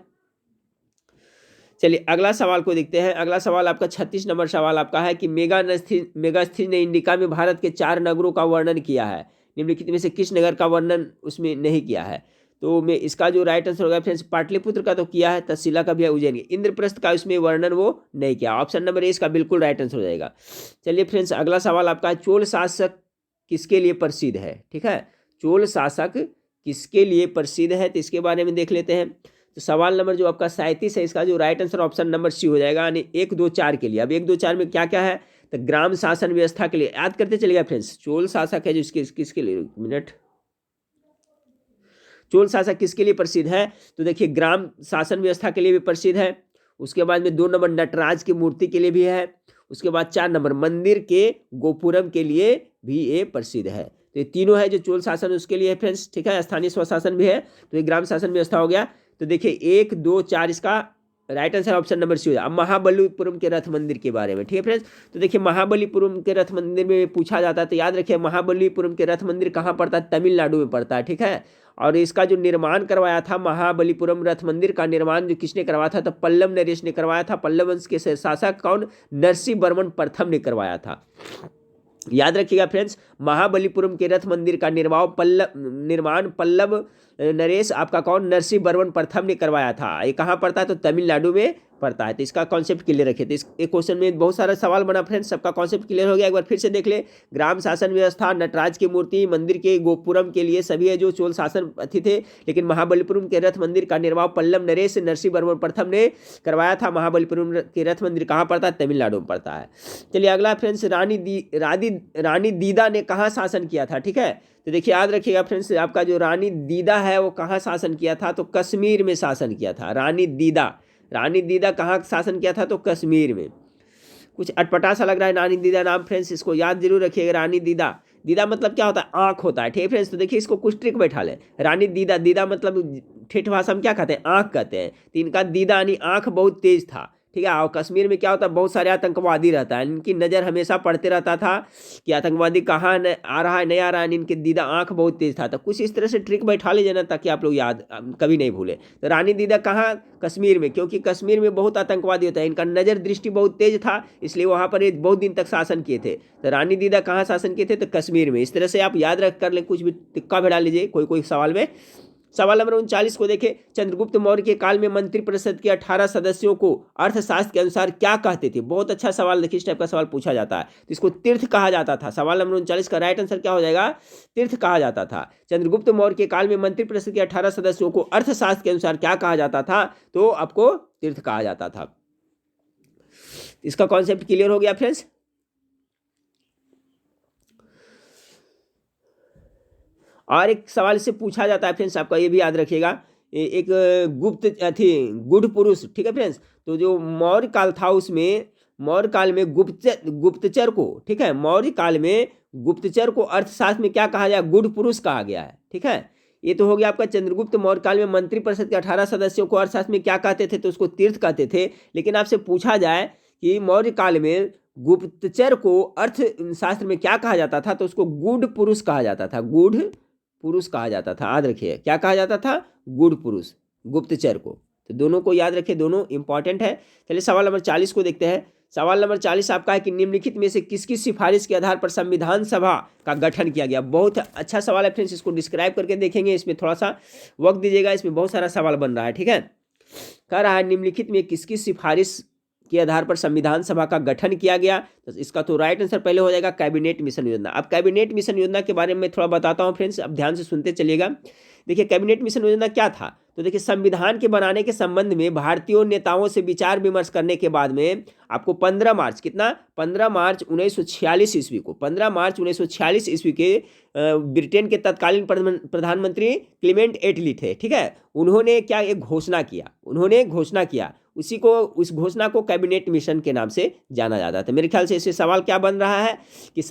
[SPEAKER 1] चलिए अगला सवाल को देखते हैं। अगला सवाल आपका 36 नंबर सवाल आपका है कि मेगास्थनीज ने इंडिका में भारत के 4 नगरों का वर्णन किया है, निम्नलिखित में से किस नगर का वर्णन उसमें नहीं किया है? तो मैं इसका जो राइट आंसर होगा फ्रेंड्स, पाटलिपुत्र का तो किया है, तक्षशिला का भी है, उज्जैन, इंद्रप्रस्थ का उसमें वर्णन वो नहीं किया। ऑप्शन नंबर ए इसका बिल्कुल राइट आंसर हो जाएगा। चलिए फ्रेंड्स अगला सवाल आपका है, चोल शासक किसके लिए प्रसिद्ध है? ठीक है, चोल शासक किसके लिए प्रसिद्ध है, तो इसके बारे में देख लेते हैं। तो सवाल नंबर जो आपका 37 है, इसका जो right answer option number C हो जाएगा, यानी 1, 2, 4 के लिए। अब 1, 2, 4 में क्या क्या है, तो ग्राम शासन व्यवस्था के लिए याद करते चलिएगा फ्रेंड्स। चोल शासक है जो किसके लिए, मिनट, चोल शासक किसके लिए प्रसिद्ध है? तो देखिए ग्राम शासन व्यवस्था के लिए भी प्रसिद्ध है, उसके बाद में 2 नंबर नटराज की मूर्ति के लिए भी है, उसके बाद 4 नंबर मंदिर के गोपुरम के लिए भी ये प्रसिद्ध है। तो ये तीनों है जो चोल शासन उसके लिए है फ्रेंड्स। ठीक है, स्थानीय स्वशासन भी है, तो ये ग्राम शासन व्यवस्था हो गया। तो देखिए 1, 2, 4 इसका right answer option number C हो जाए। अब महाबलीपुरम के रथ मंदिर के बारे में, ठीक है फ्रेंड्स। तो देखिए महाबलीपुरम के रथ मंदिर में पूछा जाता है, तो याद रखिए महाबलीपुरम के रथ मंदिर कहाँ पड़ता है? तमिलनाडु में पड़ता है। ठीक है, और इसका जो निर्माण करवाया था, महाबलीपुरम रथ मंदिर का निर्माण जो किसने करवाया था? तो पल्लव नरेश ने करवाया था। पल्लव वंश के शासक कौन? नरसिंह वर्मन प्रथम ने करवाया था। याद रखिएगा फ्रेंड्स, महाबलीपुरम के रथ मंदिर का निर्माण पल्लव नरेश आपका कौन? नरसिंह वर्मन प्रथम ने करवाया था। ये कहाँ पड़ता है? तो तमिलनाडु में पड़ता है। तो इसका कॉन्सेप्ट क्लियर रखिए। तो इस एक क्वेश्चन में बहुत सारा सवाल बना फ्रेंड्स, सबका कॉन्सेप्ट क्लियर हो गया। एक बार फिर से देख ले, ग्राम शासन व्यवस्था, नटराज की मूर्ति, मंदिर के गोपुरम के लिए सभी है जो चोल शासन अथी थे, लेकिन महाबलीपुरम के रथ मंदिर का निर्माण पल्लव नरेश नरसिंह वर्मन प्रथम ने करवाया था। महाबलीपुरम के रथ मंदिर कहाँ पड़ता है? तमिलनाडु में पड़ता है। चलिए अगला फ्रेंड्स, रानी दीदा ने कहाँ शासन किया था? ठीक है, तो देखिए याद रखिएगा फ्रेंड्स, आपका जो रानी दीदा है वो कहाँ शासन किया था? तो कश्मीर में शासन किया था। रानी दीदा कहाँ शासन किया था? तो कश्मीर में। कुछ अटपटा सा लग रहा है रानी दीदा नाम फ्रेंड्स, इसको याद जरूर रखिएगा। रानी दीदा मतलब क्या होता है? आँख होता है। ठीक है फ्रेंड्स, तो देखिए इसको कुछ ट्रिक बैठा ले। रानी दीदा मतलब ठेठ भाषा में क्या कहते हैं? आँख कहते हैं। तो इनका दीदा यानी आँख बहुत तेज था। ठीक है, और कश्मीर में क्या होता है? बहुत सारे आतंकवादी रहता है, इनकी नज़र हमेशा पड़ते रहता था कि आतंकवादी कहाँ आ रहा है, नहीं आ रहा है। इनकी दीदा आँख बहुत तेज था। तो कुछ इस तरह से ट्रिक बैठा ले जाना ताकि आप लोग याद कभी नहीं भूले। तो रानी दीदा कहाँ? कश्मीर में, क्योंकि कश्मीर में बहुत आतंकवादी होता है, इनका नज़र दृष्टि बहुत तेज था, इसलिए वहाँ पर ये बहुत दिन तक शासन किए थे। तो रानी दीदा कहाँ शासन किए थे? तो कश्मीर में। इस तरह से आप याद रख कर लें, कुछ भी टिक्का भी डाल लीजिए कोई सवाल में। सवाल नंबर 39 को देखें, चंद्रगुप्त मौर्य के काल में मंत्रिपरिषद के 18 सदस्यों को अर्थशास्त्र के अनुसार क्या कहते थे? बहुत अच्छा सवाल, देखिए इस टाइप का सवाल पूछा जाता है। तो इसको तीर्थ कहा जाता था। सवाल नंबर 39 का राइट आंसर क्या हो जाएगा? तीर्थ कहा जाता था। चंद्रगुप्त मौर्य के काल में मंत्रिपरिषद के 18 सदस्यों को अर्थशास्त्र के अनुसार क्या कहा जाता था? तो आपको तीर्थ कहा जाता था। इसका कॉन्सेप्ट क्लियर हो गया फ्रेंड्स। और एक सवाल से पूछा जाता है फ्रेंड्स, आपका ये भी याद रखिएगा, एक गुड़ पुरुष। ठीक है फ्रेंड्स, तो जो मौर्य काल था उसमें मौर्य काल में गुप्तचर को, ठीक है, मौर्य काल में गुप्तचर को अर्थशास्त्र में क्या कहा जाए? गुड़ पुरुष कहा गया है। ठीक है, ये तो हो गया आपका चंद्रगुप्त मौर्य काल में मंत्रिपरिषद के 18 सदस्यों को अर्थशास्त्र में क्या कहते थे? तो उसको तीर्थ कहते थे। लेकिन आपसे पूछा जाए कि मौर्य काल में गुप्तचर को अर्थशास्त्र में क्या कहा जाता था? तो उसको गुड़ पुरुष कहा जाता था। गुड़ पुरुष कहा जाता था। याद रखिए क्या कहा जाता था? गुड़ पुरुष, गुप्तचर को। तो दोनों को याद रखिए, दोनों इंपॉर्टेंट है। चलिए सवाल नंबर 40 को देखते हैं। सवाल नंबर 40 आपका है कि निम्नलिखित में से किसकी सिफारिश के आधार पर संविधान सभा का गठन किया गया? बहुत अच्छा सवाल है फ्रेंड्स, इसको डिस्क्राइब करके देखेंगे। इसमें थोड़ा सा वक्त दीजिएगा, इसमें बहुत सारा सवाल बन रहा है। ठीक है, कह रहा है निम्नलिखित में किसकी सिफारिश के आधार पर संविधान सभा का गठन किया गया? तो इसका तो राइट आंसर पहले हो जाएगा कैबिनेट मिशन योजना। अब कैबिनेट मिशन योजना के बारे में थोड़ा बताता हूं फ्रेंड्स, अब ध्यान से सुनते चलिएगा। देखिए कैबिनेट मिशन योजना क्या था? तो देखिए संविधान के बनाने के संबंध में भारतीय नेताओं से विचार विमर्श करने के बाद में आपको 15 मार्च 1946 ईस्वी को 15 मार्च 1946 ईस्वी के ब्रिटेन के तत्कालीन प्रधानमंत्री क्लीमेंट एटली थे। ठीक है, उन्होंने क्या एक घोषणा किया, उस घोषणा को कैबिनेट मिशन के नाम से जाना जाता था। मेरे ख्याल से इससे सवाल क्या बन रहा है कि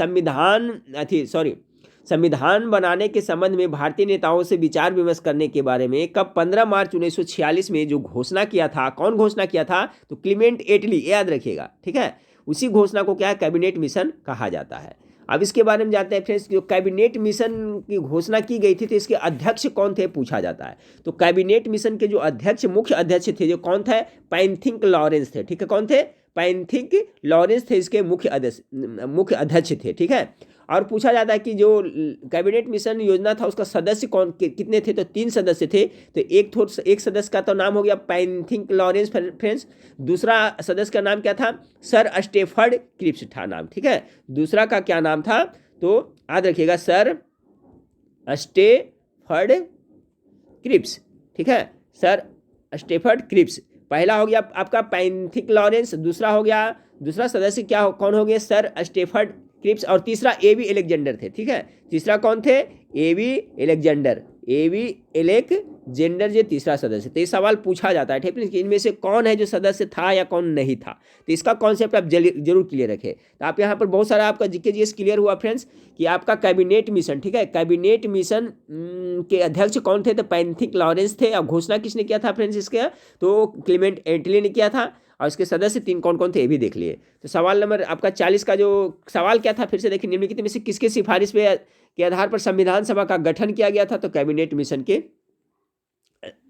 [SPEAKER 1] संविधान बनाने के संबंध में भारतीय नेताओं से विचार विमर्श करने के बारे में कब 15 मार्च 1946 में जो घोषणा किया था, कौन घोषणा किया था? तो क्लीमेंट एटली, याद रखिएगा। ठीक है, उसी घोषणा को क्या है? कैबिनेट मिशन कहा जाता है। अब इसके बारे में जानते हैं फ्रेंड्स, जो कैबिनेट मिशन की घोषणा की गई थी तो इसके अध्यक्ष कौन थे पूछा जाता है। तो कैबिनेट मिशन के जो अध्यक्ष, मुख्य अध्यक्ष थे, जो कौन थे, पैंथिक लॉरेंस थे। ठीक है, कौन थे, पैंथिक लॉरेंस थे इसके मुख्य अध्यक्ष थे। ठीक है, और पूछा जाता है कि जो कैबिनेट मिशन योजना था उसका सदस्य कौन कितने थे, तो 3 सदस्य थे। तो एक सदस्य का तो नाम हो गया पैंथिक लॉरेंस फ्रेंड्स, दूसरा सदस्य का नाम क्या था, सर स्टेफर्ड क्रिप्स था नाम। ठीक है, दूसरा का क्या नाम था, तो याद रखिएगा सर स्टेफर्ड क्रिप्स। ठीक है, सर स्टेफर्ड क्रिप्स पहला हो गया आपका पैंथिक लॉरेंस, दूसरा हो गया, दूसरा सदस्य क्या कौन हो गया, सर स्टेफर्ड क्रिप्स, और तीसरा एवी एलेक्जेंडर थे। ठीक है, तीसरा कौन थे, एवी एलेक्जेंडर ये तीसरा सदस्य। तो ये सवाल पूछा जाता है ठीक है कि इनमें से कौन है जो सदस्य था या कौन नहीं था। तो इसका कॉन्सेप्ट आप जरूर क्लियर रखें। तो आप यहाँ पर बहुत सारा आपका जीके जीएस क्लियर हुआ फ्रेंड्स कि आपका कैबिनेट मिशन, ठीक है, कैबिनेट मिशन के अध्यक्ष कौन थे, तो पैंथिक लॉरेंस थे। और घोषणा किसने किया था फ्रेंड्स इसका, तो क्लेमेंट एटली ने किया था। और इसके सदस्य 3 कौन कौन थे ये भी देख लिए। तो सवाल नंबर आपका 40 का जो सवाल क्या था, फिर से देखिए, निम्नलिखित में से किसके सिफारिश के आधार पर संविधान सभा का गठन किया गया था, तो कैबिनेट मिशन के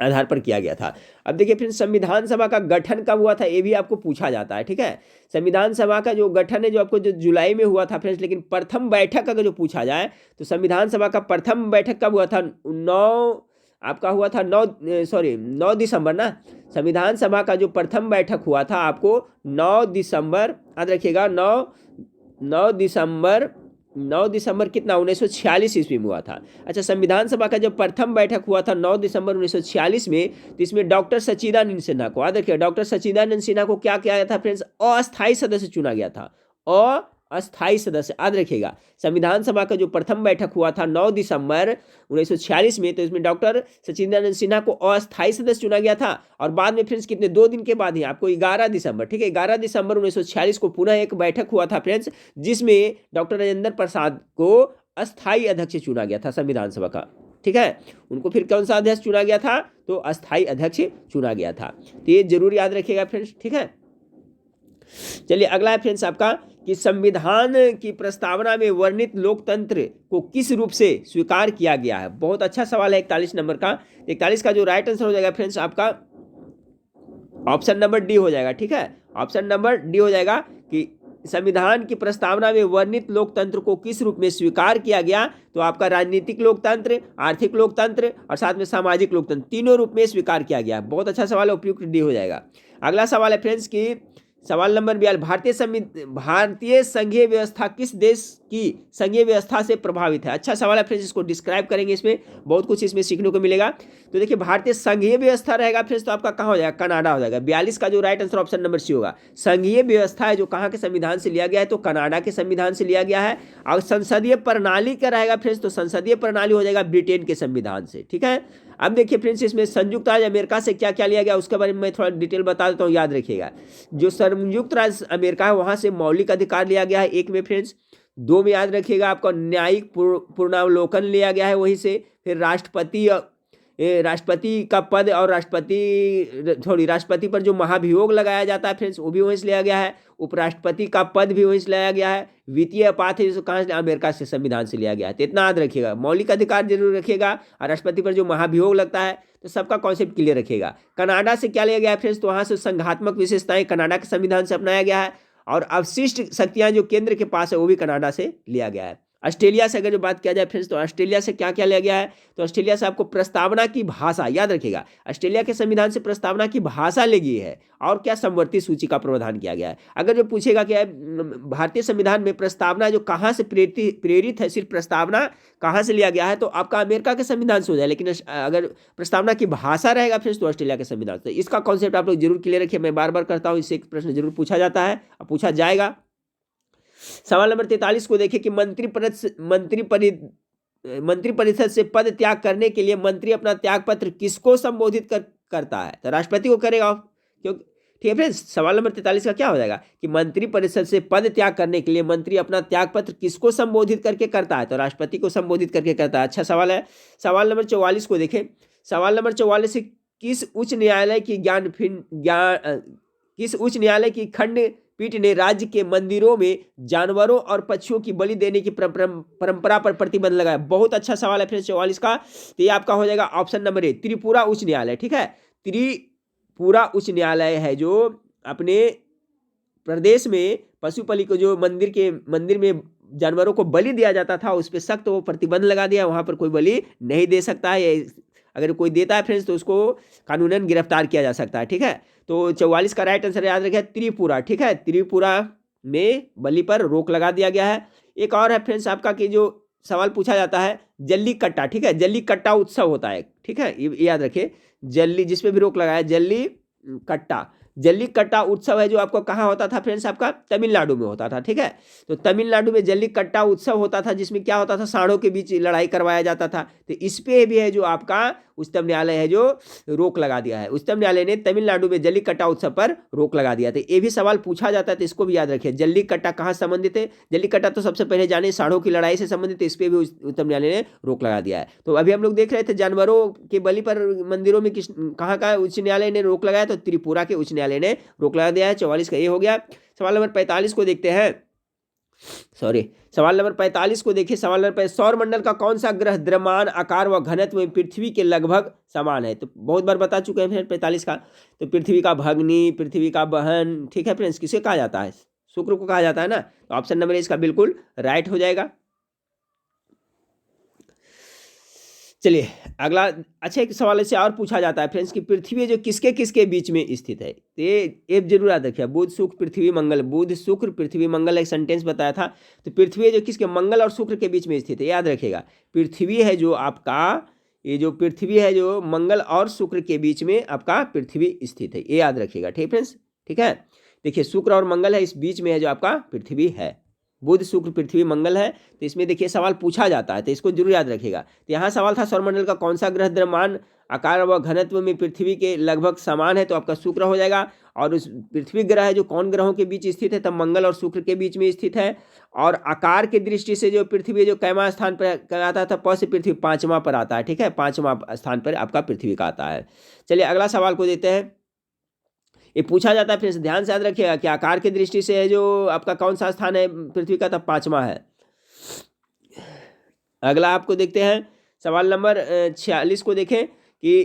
[SPEAKER 1] आधार पर किया गया था। अब देखिए फिर संविधान सभा का गठन कब हुआ था ये भी आपको पूछा जाता है। ठीक है, संविधान सभा का जो गठन है जो आपको जो जुलाई में हुआ था फ्रेंड्स, लेकिन प्रथम बैठक अगर जो पूछा जाए तो संविधान सभा का प्रथम बैठक कब हुआ था, 9 दिसंबर ना। संविधान सभा का जो प्रथम बैठक हुआ था आपको 9 दिसंबर, याद रखिएगा, 9 दिसंबर कितना, 1946 ईस्वी में हुआ था। अच्छा, संविधान सभा का जब प्रथम बैठक हुआ था 9 दिसंबर 1946 में, तो इसमें डॉक्टर सच्चिदानंद सिन्हा को, याद रखिए, डॉक्टर सच्चिदानंद सिन्हा को क्या किया गया था फ्रेंड्स, अस्थायी सदस्य चुना गया था। अस्थायी सदस्य, याद रखिएगा, संविधान सभा का जो प्रथम बैठक हुआ था 9 दिसंबर 1946 में, तो इसमें डॉक्टर सच्चिदानंद सिन्हा को अस्थायी सदस्य चुना गया था। और बाद में फ्रेंड्स कितने 2 दिन के बाद ही आपको 11 दिसंबर, ठीक है, 11 दिसंबर 1946 को पुनः एक बैठक हुआ था फ्रेंड्स, जिसमें डॉक्टर राजेंद्र प्रसाद को अस्थायी अध्यक्ष चुना गया था संविधान सभा का। ठीक है, उनको फिर कौन सा अध्यक्ष चुना गया था, तो अस्थायी अध्यक्ष चुना गया था। तो ये जरूर याद रखिएगा फ्रेंड्स। ठीक है, चलिए अगला है फ्रेंड्स आपका कि संविधान की प्रस्तावना में वर्णित लोकतंत्र को किस रूप से स्वीकार किया गया है। बहुत अच्छा सवाल है 41 नंबर का। 41 का जो राइट आंसर हो जाएगा फ्रेंड्स आपका ऑप्शन नंबर डी हो जाएगा। ठीक है, ऑप्शन नंबर डी हो जाएगा कि संविधान की प्रस्तावना में वर्णित लोकतंत्र को किस रूप में स्वीकार किया गया, तो आपका राजनीतिक लोकतंत्र, आर्थिक लोकतंत्र और साथ में सामाजिक लोकतंत्र, तीनों रूप में स्वीकार किया गया। बहुत अच्छा सवाल है, उपयुक्त डी हो जाएगा। अगला सवाल है फ्रेंड्स की सवाल नंबर 42, भारतीय संघीय व्यवस्था किस देश की संघीय व्यवस्था से प्रभावित है। अच्छा सवाल है फ्रेंड्स, इसको डिस्क्राइब करेंगे, इसमें बहुत कुछ इसमें सीखने को मिलेगा। तो देखिए भारतीय संघीय व्यवस्था रहेगा फ्रेंड्स, तो आपका कहाँ हो जाएगा, कनाडा हो जाएगा। 42 का जो right answer option number C होगा। संघीय व्यवस्था है जो कहाँ के संविधान से लिया गया है, तो कनाडा के संविधान से लिया गया है। और संसदीय प्रणाली क्या रहेगा फ्रेंड्स, तो संसदीय प्रणाली हो जाएगा ब्रिटेन के संविधान से। ठीक है, अब देखिए फ्रेंड्स इसमें संयुक्त राज्य अमेरिका से क्या क्या लिया गया उसके बारे में मैं थोड़ा डिटेल बता देता हूँ, याद रखिएगा। जो संयुक्त राज्य अमेरिका है वहाँ से मौलिक अधिकार लिया गया है 1 में फ्रेंड्स। 2 में याद रखिएगा आपका न्यायिक पुनरावलोकन लिया गया है वहीं से। फिर राष्ट्रपति का पद और राष्ट्रपति पर जो महाभियोग लगाया जाता है फ्रेंड्स वो भी वहीं से लिया गया है। उपराष्ट्रपति का पद भी वहीं से लिया गया है। वित्तीय अपात है जो कहाँ से, अमेरिका से संविधान से लिया गया है। तो इतना याद रखिएगा, मौलिक अधिकार जरूर रखिएगा और राष्ट्रपति पर जो महाभियोग लगता है, तो सबका कॉन्सेप्ट क्लियर रखिएगा। कनाडा से क्या लिया गया है फ्रेंड्स, तो वहाँ से संघात्मक विशेषताएं कनाडा के संविधान से अपनाया गया है। और अवशिष्ट शक्तियां जो केंद्र के पास है वो भी कनाडा से लिया गया है। ऑस्ट्रेलिया से अगर जो बात किया जाए फ्रेंड्स, तो ऑस्ट्रेलिया से क्या क्या लिया गया है, तो ऑस्ट्रेलिया से आपको प्रस्तावना की भाषा, याद रखिएगा, ऑस्ट्रेलिया के संविधान से प्रस्तावना की भाषा ली गई है और क्या समवर्ती सूची का प्रावधान किया गया है। अगर जो पूछेगा कि भारतीय संविधान में प्रस्तावना जो कहाँ से प्रेरित है, सिर्फ प्रस्तावना कहाँ से लिया गया है, तो आपका अमेरिका के संविधान से हो जाए। लेकिन अगर प्रस्तावना की भाषा रहेगा फ्रेंड्स तो ऑस्ट्रेलिया के संविधान से। इसका कॉन्सेप्ट आप लोग जरूर क्लियर रखिए, मैं बार बार करता हूँ, इससे एक प्रश्न जरूर पूछा जाता है और पूछा जाएगा। सवाल नंबर 43 को देखिए कि मंत्री परिषद से पद त्याग करने के लिए मंत्री अपना त्याग पत्र किसको संबोधित करता है, तो राष्ट्रपति को करेगा। क्योंकि ठीक है फ्रेंड्स, सवाल नंबर 43 का क्या हो जाएगा कि मंत्री परिषद से पद त्याग करने के लिए मंत्री अपना त्याग पत्र किसको संबोधित करके करता है, तो राष्ट्रपति को संबोधित करके करता है। अच्छा सवाल है। सवाल नंबर 44 को देखें। सवाल नंबर 44 से किस उच्च न्यायालय की पीठ ने राज्य के मंदिरों में जानवरों और पक्षियों की बलि देने की परंपरा पर प्रतिबंध लगाया। बहुत अच्छा सवाल है फ्रेंड्स 44 का। तो ये आपका हो जाएगा ऑप्शन नंबर ए, त्रिपुरा उच्च न्यायालय। ठीक है, त्रिपुरा उच्च न्यायालय है जो अपने प्रदेश में पशुपली को जो मंदिर में जानवरों को बलि दिया जाता था उस पर सख्त वो प्रतिबंध लगा दिया। वहां पर कोई बलि नहीं दे सकता है, अगर कोई देता है फ्रेंड्स तो उसको कानूनन गिरफ्तार किया जा सकता है। ठीक है, तो 44 का राइट आंसर याद रखिए त्रिपुरा। ठीक है, त्रिपुरा में बलि पर रोक लगा दिया गया है। एक और है फ्रेंड्स आपका कि जो सवाल पूछा जाता है जल्लीकट्टा। ठीक है, जल्लीकट्टा उत्सव होता है। ठीक है, ये याद रखिए, जिसपे भी रोक लगाया जल्लीकट्टा। जल्लीकट्टा उत्सव है जो आपको कहाँ होता था फ्रेंड्स, आपका तमिलनाडु में होता था। ठीक है, तो तमिलनाडु में जल्लीकट्टा उत्सव होता था जिसमें क्या होता था, सांडों के बीच लड़ाई करवाया जाता था। तो इस पे भी है जो आपका उच्चतम न्यायालय है जो रोक लगा दिया है। उच्चतम न्यायालय ने तमिलनाडु में जल्लीकट्टा उत्सव पर रोक लगा दिया। तो ये भी सवाल पूछा जाता है, तो इसको भी याद रखिए। जल्लीकट्टा कहाँ संबंधित है, जल्लीकट्टा तो सबसे पहले जाने सांडों की लड़ाई से संबंधित है, इस पे भी उच्चतम न्यायालय ने रोक लगा दिया है। तो अभी हम लोग देख रहे थे जानवरों के बलि पर मंदिरों में कहाँ का उच्च न्यायालय ने रोक लगाया, तो त्रिपुरा के उच्च न्यायालय ने रोक लगा दिया है। 44 का ये हो गया। सवाल नंबर 45 को देखते हैं। सवाल नंबर 45 को देखिए। सवाल नंबर 45, सौर मंडल का कौन सा ग्रह द्रव्यमान, आकार व घनत्व में पृथ्वी के लगभग समान है। तो बहुत बार बता चुके हैं फ्रेंड 45 का। तो पृथ्वी का भगनी, पृथ्वी का बहन। ठीक है फ्रेंड्स, किसे कहा जाता है, शुक्र को कहा जाता है ना। तो ऑप्शन नंबर इसका बिल्कुल राइट हो जाएगा। चलिए अगला अच्छा एक सवाल ऐसे और पूछा जाता है फ्रेंड्स कि पृथ्वी जो किसके किसके बीच में स्थित है। तो ये जरूर याद रखिए, बुध शुक्र पृथ्वी मंगल, बुध शुक्र पृथ्वी मंगल एक सेंटेंस बताया था। तो पृथ्वी जो किसके, मंगल और शुक्र के बीच में स्थित है, याद रखिएगा। पृथ्वी है जो आपका, ये जो पृथ्वी है जो मंगल और शुक्र के बीच में आपका पृथ्वी स्थित है, ये याद रखिएगा। ठीक फ्रेंड्स, ठीक है, देखिए शुक्र और मंगल है, इस बीच में है जो आपका पृथ्वी है। बुध शुक्र पृथ्वी मंगल है, तो इसमें देखिए सवाल पूछा जाता है, तो इसको जरूर याद रखिएगा। तो यहाँ सवाल था सौरमंडल का कौन सा ग्रह द्रव्यमान, आकार व घनत्व में पृथ्वी के लगभग समान है, तो आपका शुक्र हो जाएगा। और उस पृथ्वी ग्रह है जो कौन ग्रहों के बीच स्थित है, तब मंगल और शुक्र के बीच में स्थित है। और आकार की दृष्टि से जो पृथ्वी जो कैमा स्थान पर आता था, प से पृथ्वी 5वां पर आता है। ठीक है, 5वां स्थान पर आपका पृथ्वी का आता है। चलिए अगला सवाल को देते हैं। ये पूछा जाता है, फिर ध्यान से याद रखिएगा कि आकार की दृष्टि से है जो आपका कौन सा स्थान है पृथ्वी का, तब 5वां है। अगला आपको देखते हैं सवाल नंबर 46 को देखें कि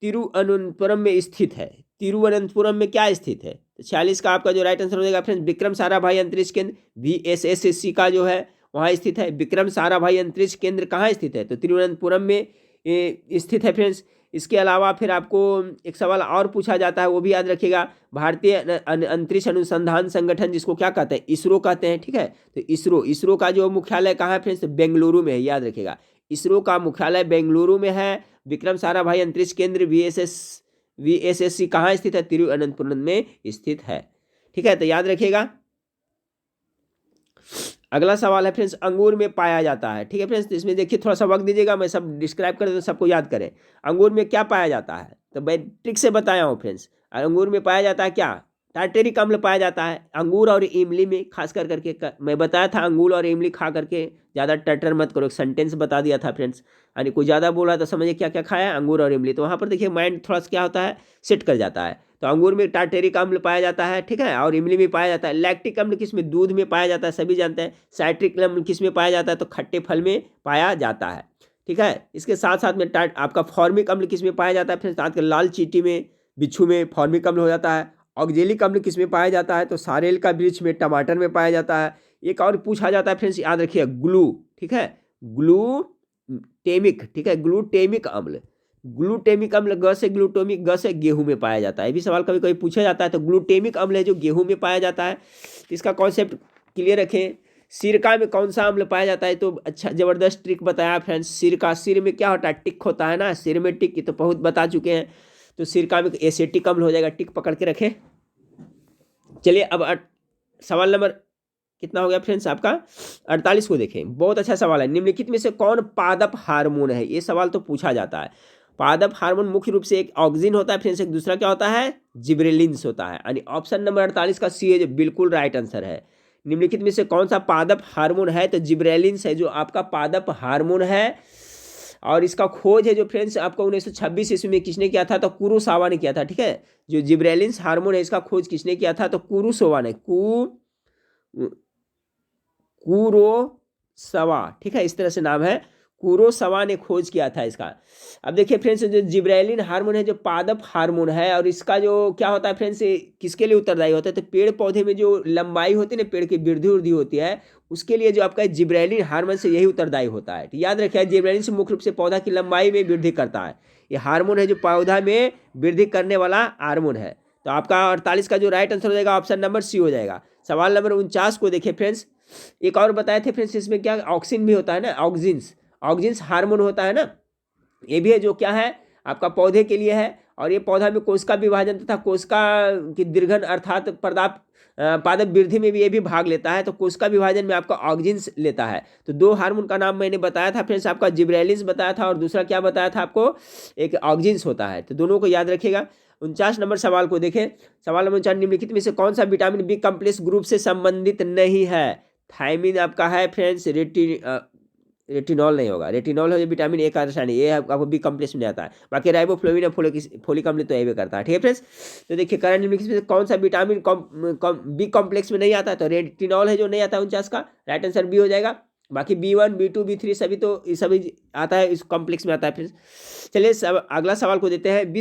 [SPEAKER 1] तिरुवनंतपुरम में स्थित है। तिरुवनंतपुरम में क्या स्थित है, तो 46 का आपका जो राइट आंसर हो जाएगा फ्रेंड्स विक्रम साराभाई अंतरिक्ष केंद्र VSS का जो है वहाँ स्थित है। विक्रम साराभाई अंतरिक्ष केंद्र कहाँ स्थित है, तो तिरुवनंतपुरम में स्थित है फ्रेंड्स। इसके अलावा फिर आपको एक सवाल और पूछा जाता है, वो भी याद रखिएगा। भारतीय अंतरिक्ष अनुसंधान संगठन जिसको क्या कहते हैं, इसरो कहते हैं। ठीक है, तो इसरो का जो मुख्यालय कहाँ है फ्रेंड्स, बेंगलुरु में है, याद रखिएगा। इसरो का मुख्यालय बेंगलुरु में है। विक्रम साराभाई अंतरिक्ष केंद्र VSS कहाँ स्थित है, तिरुवनंतपुरम में स्थित है। ठीक है, तो याद रखिएगा। अगला सवाल है फ्रेंड्स, अंगूर में पाया जाता है। ठीक है फ्रेंड्स, तो इसमें देखिए थोड़ा सा वक्त दीजिएगा, मैं सब डिस्क्राइब कर दूँ, सबको याद करें। अंगूर में क्या पाया जाता है, तो मैं ट्रिक से बताया हूँ फ्रेंड्स। अंगूर में पाया जाता है क्या, टार्टेरिक अम्ल पाया जाता है अंगूर और इमली में, खास करके मैं बताया था अंगूर और इमली खा करके ज़्यादा टटर मत करो, एक सेंटेंस बता दिया था फ्रेंड्स। यानी कोई ज़्यादा बोल रहा तो समझिए क्या क्या खाया है, अंगूर और इमली। तो वहाँ पर देखिए माइंड थोड़ा सा क्या होता है, सेट कर जाता है। तो अंगूर में टार्टेरिक अम्ल पाया जाता है, ठीक है, और इमली में पाया जाता है। लैक्टिक अम्ल किस में, दूध में पाया जाता है, सभी जानते हैं। साइट्रिक अम्ल किस में पाया जाता है, तो खट्टे फल में पाया जाता है। ठीक है, इसके साथ साथ में आपका फॉर्मिक अम्ल किस में पाया जाता है फ्रेंड्स, आजकल लाल चींटी में, बिच्छू में फॉर्मिक अम्ल हो जाता है। ऑक्जेलिक अम्ल किस में पाया जाता है, तो सारेल का वृक्ष में, टमाटर में पाया जाता है। एक और पूछा जाता है फ्रेंड्स, याद रखिए ग्लू, ठीक है, ग्लूटेमिक, ठीक है, ग्लूटेमिक अम्ल, ग्लूटेमिक अम्ल ग से ग्लूटोमिक, ग से गेहूं में पाया जाता है। ये भी सवाल कभी कभी पूछा जाता है। तो ग्लूटेमिक अम्ल है जो गेहूं में पाया जाता है। तो इसका कॉन्सेप्ट क्लियर रखें। सिरका में कौन सा अम्ल पाया जाता है, तो अच्छा जबरदस्त ट्रिक बताया फ्रेंड्स। सिरका, सिर में क्या होता है, टिक होता है ना, सिर में टिक, तो बहुत बता चुके हैं। तो सिरका में एसिटिक अम्ल हो जाएगा, टिक पकड़ के रखें। चलिए अब सवाल नंबर कितना हो गया फ्रेंड्स आपका, 48 को देखें। बहुत अच्छा सवाल है। निम्नलिखित में से कौन पादप हार्मोन है, ये सवाल तो पूछा जाता है। पादप हार्मोन मुख्य रूप से एक ऑक्सिन होता है फ्रेंड्स, एक दूसरा क्या होता है, जिब्रेलिन्स होता है। यानी ऑप्शन नंबर 48 का सी है जो बिल्कुल राइट आंसर है। निम्नलिखित में से कौन सा पादप हार्मोन है, तो जिब्रेलिन्स है जो आपका पादप हार्मोन है। और इसका खोज है जो फ्रेंड्स आपको 1926 ईस्वी में किसने किया था, तो कुरोसावा ने किया था। ठीक है, जो जिब्रेलिन्स हार्मोन है इसका खोज किसने किया था, तो कुरोसावा ने, कुरोसावा। ठीक है, इस तरह से नाम है, कुरोसावा ने खोज किया था इसका। अब देखिए फ्रेंड्स, जो जिब्रेलिन हार्मोन है जो पादप हार्मोन है, और इसका जो क्या होता है फ्रेंड्स, किसके लिए उत्तरदायी होता है, तो पेड़ पौधे में जो लंबाई होती है ना, पेड़ की वृद्धि वृद्धि होती है, उसके लिए जो आपका जिब्रेलिन हार्मोन से यही उत्तरदायी होता है। तो याद रखिए, जिब्रेलिन से मुख्य रूप से पौधा की लंबाई में वृद्धि करता है। ये हार्मोन है जो पौधा में वृद्धि करने वाला हार्मोन है। तो आपका 48 का जो राइट आंसर हो जाएगा ऑप्शन नंबर सी हो जाएगा। सवाल नंबर 49 को देखिए फ्रेंड्स, एक और बताए थे फ्रेंड्स, इसमें क्या ऑक्सिन भी होता है ना, ऑक्सिन्स हार्मोन होता है ना, ये भी है जो क्या है आपका पौधे के लिए है, और ये पौधा में कोशिका विभाजन तथा कोशिका की दीर्घन अर्थात पादप वृद्धि में भी ये भी भाग लेता है। तो कोशिका विभाजन में आपका ऑक्सिन्स लेता है। तो दो हार्मोन का नाम मैंने बताया था फ्रेंड्स, आपका जिब्रेलिन्स बताया था और दूसरा क्या बताया था आपको, एक ऑक्सिन्स होता है। तो दोनों को याद रखिएगा। 49 नंबर सवाल को देखें। सवाल नंबर 49, निम्नलिखित में से कौन सा विटामिन बी कॉम्प्लेक्स ग्रुप से संबंधित नहीं है। थायमिन आपका है फ्रेंड्स, रेटिनॉल नहीं होगा, रेटिनॉल है विटामिन ए का रसायन, ये आपको बी कॉम्प्लेक्स में आता है। बाकी राइबोफ्लोविन फोलिक अम्ल तो ये करता है। ठीक है फ्रेंड्स, तो देखिए करंट निम्नलिखित में कौन सा विटामिन बी कॉम्प्लेक्स में नहीं आता है, तो रेटिनॉल है जो नहीं आता है 49 का, राइट आंसर बी हो जाएगा। बाकी B1 B2 B3 सभी तो सभी आता है, इस कॉम्प्लेक्स में आता है फ्रेंड्स। चलिए अगला सवाल को देते हैं।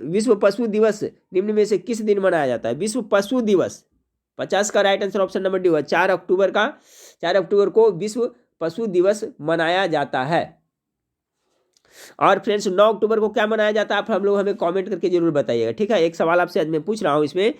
[SPEAKER 1] विश्व पशु दिवस निम्न में से किस दिन मनाया जाता है। विश्व पशु दिवस 50 का right answer option number D हुआ, 4 अक्टूबर को विश्व पशु दिवस मनाया जाता है। और फ्रेंड्स 9 अक्टूबर को क्या मनाया जाता है, आप हम लोग हमें कमेंट करके जरूर बताइएगा। ठीक है, एक सवाल आपसे आज मैं पूछ रहा हूं, इसमें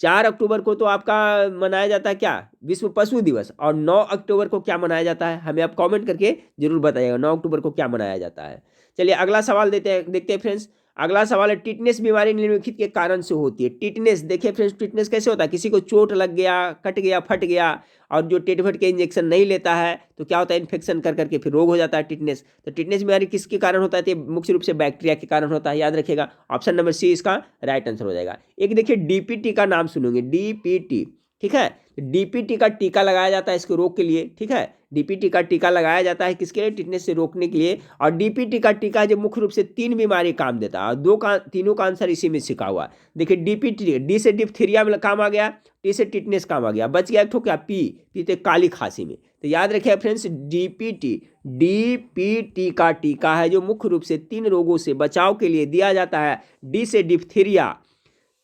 [SPEAKER 1] 4 अक्टूबर को तो आपका मनाया जाता है क्या, विश्व पशु दिवस, और 9 अक्टूबर को क्या मनाया जाता है, हमें आप कमेंट करके जरूर बताइएगा 9 अक्टूबर को क्या मनाया जाता है। चलिए अगला सवाल देखते हैं फ्रेंड्स। अगला सवाल है, टिटनेस बीमारी निम्नलिखित के कारण से होती है। टिटनेस देखिए फ्रेंड्स, टिटनेस कैसे होता है, किसी को चोट लग गया, कट गया, फट गया, और जो टेटफट के इंजेक्शन नहीं लेता है तो क्या होता है, इन्फेक्शन कर करके फिर रोग हो जाता है टिटनेस। तो टिटनेस बीमारी किसके कारण होता है, तो मुख्य रूप से बैक्टीरिया के कारण होता है, याद रखिएगा। ऑप्शन नंबर सी इसका राइट आंसर हो जाएगा। एक देखिए डीपीटी का नाम सुनोगे, डीपीटी। ठीक है, डीपीटी का टीका लगाया जाता है इसके रोग के लिए। ठीक है, डीपीटी का टीका लगाया जाता है किसके लिए, टिटनेस से रोकने के लिए। और डीपीटी का टीका जो मुख्य रूप से 3 बीमारी काम देता है, और तीनों का आंसर इसी में सिखा हुआ। देखिए डीपीटी, डी से डिप्थीरिया में काम आ गया, टी से टिटनेस काम आ गया, बच गया एक ठो क्या, पी तो काली खांसी में। तो याद रखिए फ्रेंड्स, डीपीटी का टीका है जो मुख्य रूप से 3 रोगों से बचाव के लिए दिया जाता है। डी से डिप्थीरिया,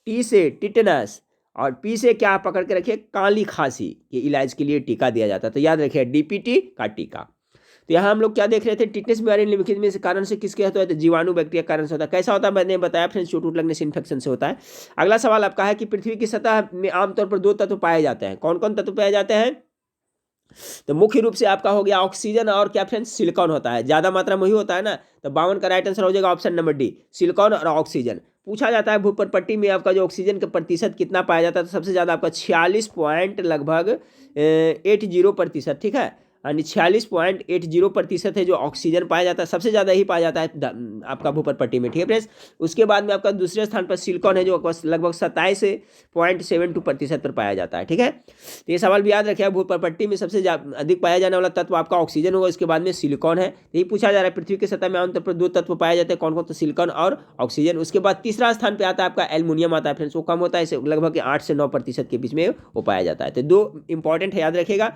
[SPEAKER 1] टी से टिटनस, और पी से क्या पकड़ के रखिए, काली खांसी के इलाज के लिए टीका दिया जाता है। तो याद रखिए डीपीटी का टीका। तो यहाँ हम लोग क्या देख रहे थे, टिटनेस बीमारी निम्नलिखित में से कारण से किसके होता है, तो जीवाणु बैक्टीरिया कारण से होता है। कैसा होता है मैंने बताया फ्रेंड्स, चोट लगने से इन्फेक्शन से होता है। अगला सवाल आपका है कि पृथ्वी की सतह में आमतौर पर 2 तत्व पाए जाते हैं। कौन कौन तत्व पाए जाते हैं, तो मुख्य रूप से आपका हो गया ऑक्सीजन और क्या फ्रेंड्स, सिलिकॉन होता है। ज्यादा मात्रा में ही होता है ना, तो 52 का राइट आंसर हो जाएगा ऑप्शन नंबर डी, सिलिकॉन और ऑक्सीजन। पूछा जाता है भूपर पट्टी में आपका जो ऑक्सीजन का प्रतिशत कितना पाया जाता है, तो सबसे ज्यादा आपका 46 पॉइंट लगभग 80%। ठीक है, यानी 46.80% है जो ऑक्सीजन पाया जाता है, सबसे ज़्यादा ही पाया जाता है आपका भूपर पट्टी में। ठीक है फ्रेंड्स, उसके बाद में आपका दूसरे स्थान पर सिलिकॉन है जो लगभग 27.72% पर पाया जाता है। ठीक है, तो ये सवाल भी याद रखिए, भूपर पट्टी में सबसे अधिक पाया जाने वाला तत्व आपका ऑक्सीजन होगा, इसके बाद में सिलिकॉन है। यही पूछा जा रहा है, पृथ्वी की सतह में आमतौर पर 2 तत्व पाए जाते हैं, कौन कौन, तो सिलिकॉन और ऑक्सीजन। उसके बाद तीसरा स्थान पर आता है आपका एल्युमिनियम आता है फ्रेंड्स, वो कम होता है, इसे लगभग 8 से 9% के बीच में वो पाया जाता है। तो 2 इंपॉर्टेंट है, याद रखिएगा।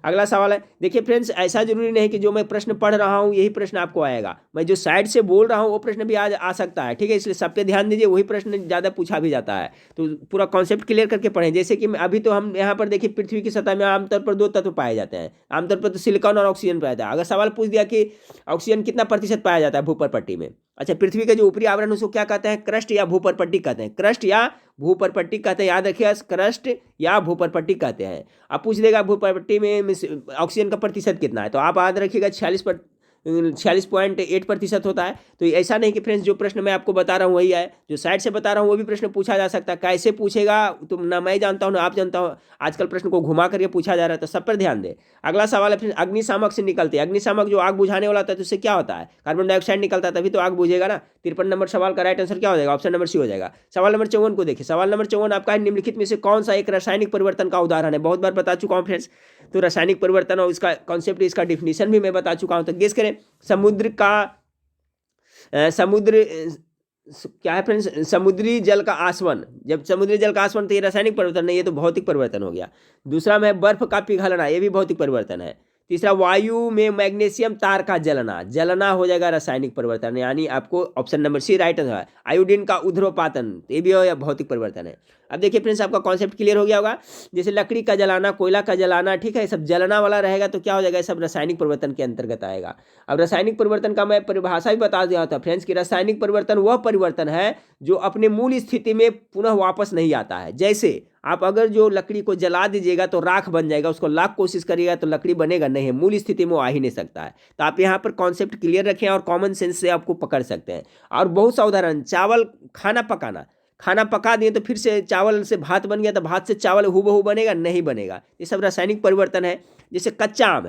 [SPEAKER 1] अगला सवाल है, देखिए फ्रेंड्स ऐसा जरूरी नहीं कि जो मैं प्रश्न पढ़ रहा हूं यही प्रश्न आपको आएगा, मैं जो साइड से बोल रहा हूं वो प्रश्न भी आज आ सकता है। ठीक है, इसलिए सब पे ध्यान दीजिए, वही प्रश्न ज़्यादा पूछा भी जाता है, तो पूरा कॉन्सेप्ट क्लियर करके पढ़ें। जैसे कि अभी तो हम यहाँ पर देखिए, पृथ्वी की सतह में आमतौर पर 2 तत्व पाए जाते हैं, आमतौर पर तो सिलिकॉन और ऑक्सीजन पाया जाता है। अगर सवाल पूछ दिया कि ऑक्सीजन कितना प्रतिशत पाया जाता है भूपर पट्टी में, अच्छा पृथ्वी का जो ऊपरी आवरण उसको क्या कहते हैं, क्रस्ट या भूपर पट्टी कहते हैं, क्रस्ट या भूपर पट्टी कहते हैं, याद रखिए क्रस्ट या भूपर पट्टी कहते हैं। अब पूछ देगा भूपर पट्टी में ऑक्सीजन का प्रतिशत कितना है, तो आप याद रखिएगा 46.8% होता है। तो ऐसा नहीं कि फ्रेंड्स जो प्रश्न मैं आपको बता रहा हूँ वही है, जो साइड से बता रहा हूँ वो भी प्रश्न पूछा जा सकता है। कैसे पूछेगा तो ना मैं जानता हूँ ना आप जानता हूँ, आजकल प्रश्न को घुमा करके पूछा जा रहा है, तो सब पर ध्यान दे। अगला सवाल है फ्रेंड्स, अग्निशामक से निकलते हैं, अग्निशामक जो आग बुझाने वाला होता है तो उससे क्या होता है, कार्बन डाइऑक्साइड निकलता है, तभी तो आग बुझेगा ना। 53 नंबर सवाल का राइट आंसर क्या हो जाएगा, ऑप्शन नंबर सी हो जाएगा। सवाल नंबर 54 को देखिए, सवाल नंबर 54 आपका निम्नलिखित में से कौन सा एक रासायनिक परिवर्तन का उदाहरण है, बहुत बार बता चुका हूँ फ्रेंड्स। तो रासायनिक परिवर्तन और इसका कॉन्सेप्ट, इसका डिफिनीशन भी मैं बता चुका हूँ। तो गेस करें, समुद्र क्या है फ्रेंड्स, समुद्री जल का आसवन। जब समुद्री जल का आसवन तो ये रासायनिक परिवर्तन नहीं, ये तो भौतिक परिवर्तन हो गया। दूसरा में बर्फ का पिघलना, ये भी भौतिक परिवर्तन है। तीसरा, वायु में मैग्नीशियम तार का जलना हो जाएगा रासायनिक परिवर्तन, यानी आपको option number C right answer है। आयोडीन का ऊध्र्वपातन, ये भी भौतिक परिवर्तन है। अब देखिए फ्रेंड्स, आपका कॉन्सेप्ट क्लियर हो गया होगा। जैसे लकड़ी का जलाना, कोयला का जलाना, ठीक है, सब जलना वाला रहेगा तो क्या हो जाएगा, सब रासायनिक परिवर्तन के अंतर्गत आएगा। अब रासायनिक परिवर्तन का मैं परिभाषा भी बता दिया था फ्रेंड्स कि रासायनिक परिवर्तन वह परिवर्तन है जो अपने मूल स्थिति में पुनः वापस नहीं आता है। जैसे आप अगर जो लकड़ी को जला दीजिएगा तो राख बन जाएगा, उसको लाख कोशिश करिएगा तो लकड़ी बनेगा नहीं है, मूल स्थिति में वो आ ही नहीं सकता है। तो आप यहाँ पर कॉन्सेप्ट क्लियर रखें और कॉमन सेंस से आपको पकड़ सकते हैं। और बहुत सा उदाहरण, चावल खाना पकाना, खाना पका दिए तो फिर से चावल से भात बन गया, तो भात से चावल हूबहू बनेगा नहीं बनेगा, ये सब रासायनिक परिवर्तन है। जैसे कच्चा आम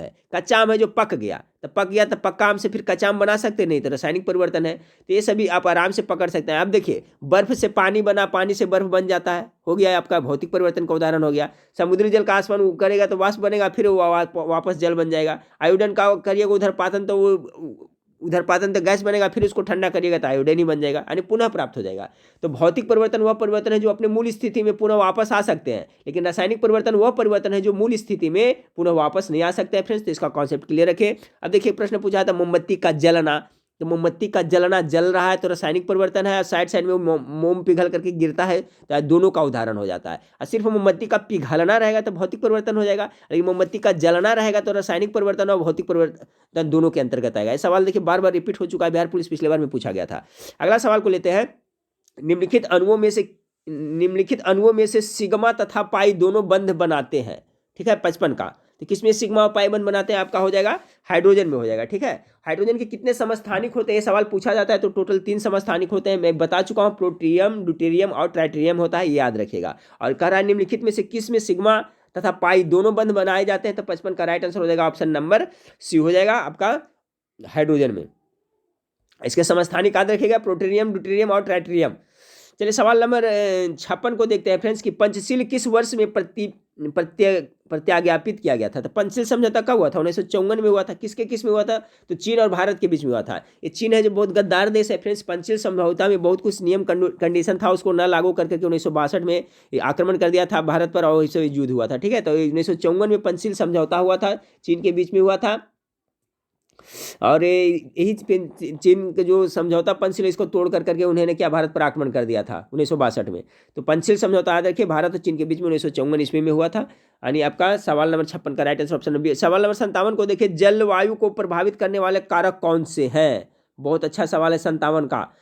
[SPEAKER 1] है जो पक गया तो पक्का आम से फिर कच्चा आम बना सकते नहीं, तो रासायनिक परिवर्तन है। तो ये सभी आप आराम से पकड़ सकते हैं। अब देखिए, बर्फ से पानी बना, पानी से बर्फ बन जाता है, हो गया आपका भौतिक परिवर्तन का उदाहरण हो गया। समुद्री जल का आसमान करेगा तो वाष्प बनेगा, फिर वो वापस जल बन जाएगा। आयोडन का करिएगा उधर पातन तो गैस बनेगा, फिर उसको ठंडा करिएगा तो आयोडीन ही बन जाएगा, यानी पुनः प्राप्त हो जाएगा। तो भौतिक परिवर्तन वह परिवर्तन है जो अपने मूल स्थिति में पुनः वापस आ सकते हैं, लेकिन रासायनिक परिवर्तन वह परिवर्तन है जो मूल स्थिति में पुनः वापस नहीं आ सकते हैं फ्रेंड्स। तो इसका कॉन्सेप्ट क्लियर रखें। अब देखिए, प्रश्न पूछा था मोमबत्ती का जलना, तो मोमबत्ती का जलना, जल रहा है तो रासायनिक परिवर्तन है, और साइड में मोम पिघल करके गिरता है तो दोनों का उदाहरण हो जाता है। और सिर्फ मोमबत्ती का पिघलना रहेगा तो भौतिक परिवर्तन हो जाएगा, लेकिन मोमबत्ती का जलना रहेगा तो रासायनिक परिवर्तन और भौतिक परिवर्तन दोनों के अंतर्गत आएगा। ये सवाल देखिए बार बार रिपीट हो चुका है, बिहार पुलिस पिछले बार में पूछा गया था। अगला सवाल को लेते हैं। निम्नलिखित अणुओं में से सिग्मा तथा पाई दोनों बंध बनाते हैं, ठीक है, 55 का। तो किसमें सिग्मा और पाई बंध बनाते हैं, आपका हो जाएगा हाइड्रोजन में हो जाएगा, ठीक है। हाइड्रोजन के कितने समस्थानिक होते हैं, ये सवाल पूछा जाता है, तो टोटल 3 समस्थानिक होते हैं। मैं बता चुका हूँ, प्लूटोनियम, ड्यूटेरियम और ट्राइटेरियम होता है, ये याद रखिएगा। और कह रहा है निम्नलिखित में से किस में सिग्मा तथा पाई दोनों बंध बनाए जाते हैं, तो 55 का राइट आंसर हो जाएगा ऑप्शन नंबर सी हो जाएगा आपका, हाइड्रोजन में। इसके समस्थानिक याद रखिएगा, प्लूटोनियम, ड्यूटेरियम और ट्राइटेरियम। चलिए सवाल नंबर 56 को देखते हैं फ्रेंड्स कि पंचशील किस वर्ष में प्रत्याज्ञापित किया गया था। तो पंचशील समझौता कब हुआ था, 1954 में हुआ था। किसके किस में हुआ था, तो चीन और भारत के बीच में हुआ था। ये चीन है जो बहुत गद्दार देश है फ्रेंड्स। पंचशील समझौता में बहुत कुछ नियम कंडीशन था, उसको न लागू करके 1962 में आक्रमण कर दिया था भारत पर, और इससे युद्ध हुआ था, ठीक है। तो 1954 में पंचशील समझौता हुआ था, चीन के बीच में हुआ था। और यही चीन का जो समझौता पंचशील, इसको तोड़ करके उन्होंने क्या भारत पर आक्रमण कर दिया था 1962 में। तो पंचशील समझौता याद रखिए, भारत और चीन के बीच में 1954 ईस्वी में हुआ था। यानी आपका सवाल नंबर 56 का राइट आंसर ऑप्शन नंबर। सवाल नंबर 57 को देखिए, जलवायु को प्रभावित करने वाले कारक कौन से हैं। बहुत अच्छा सवाल है 57 का।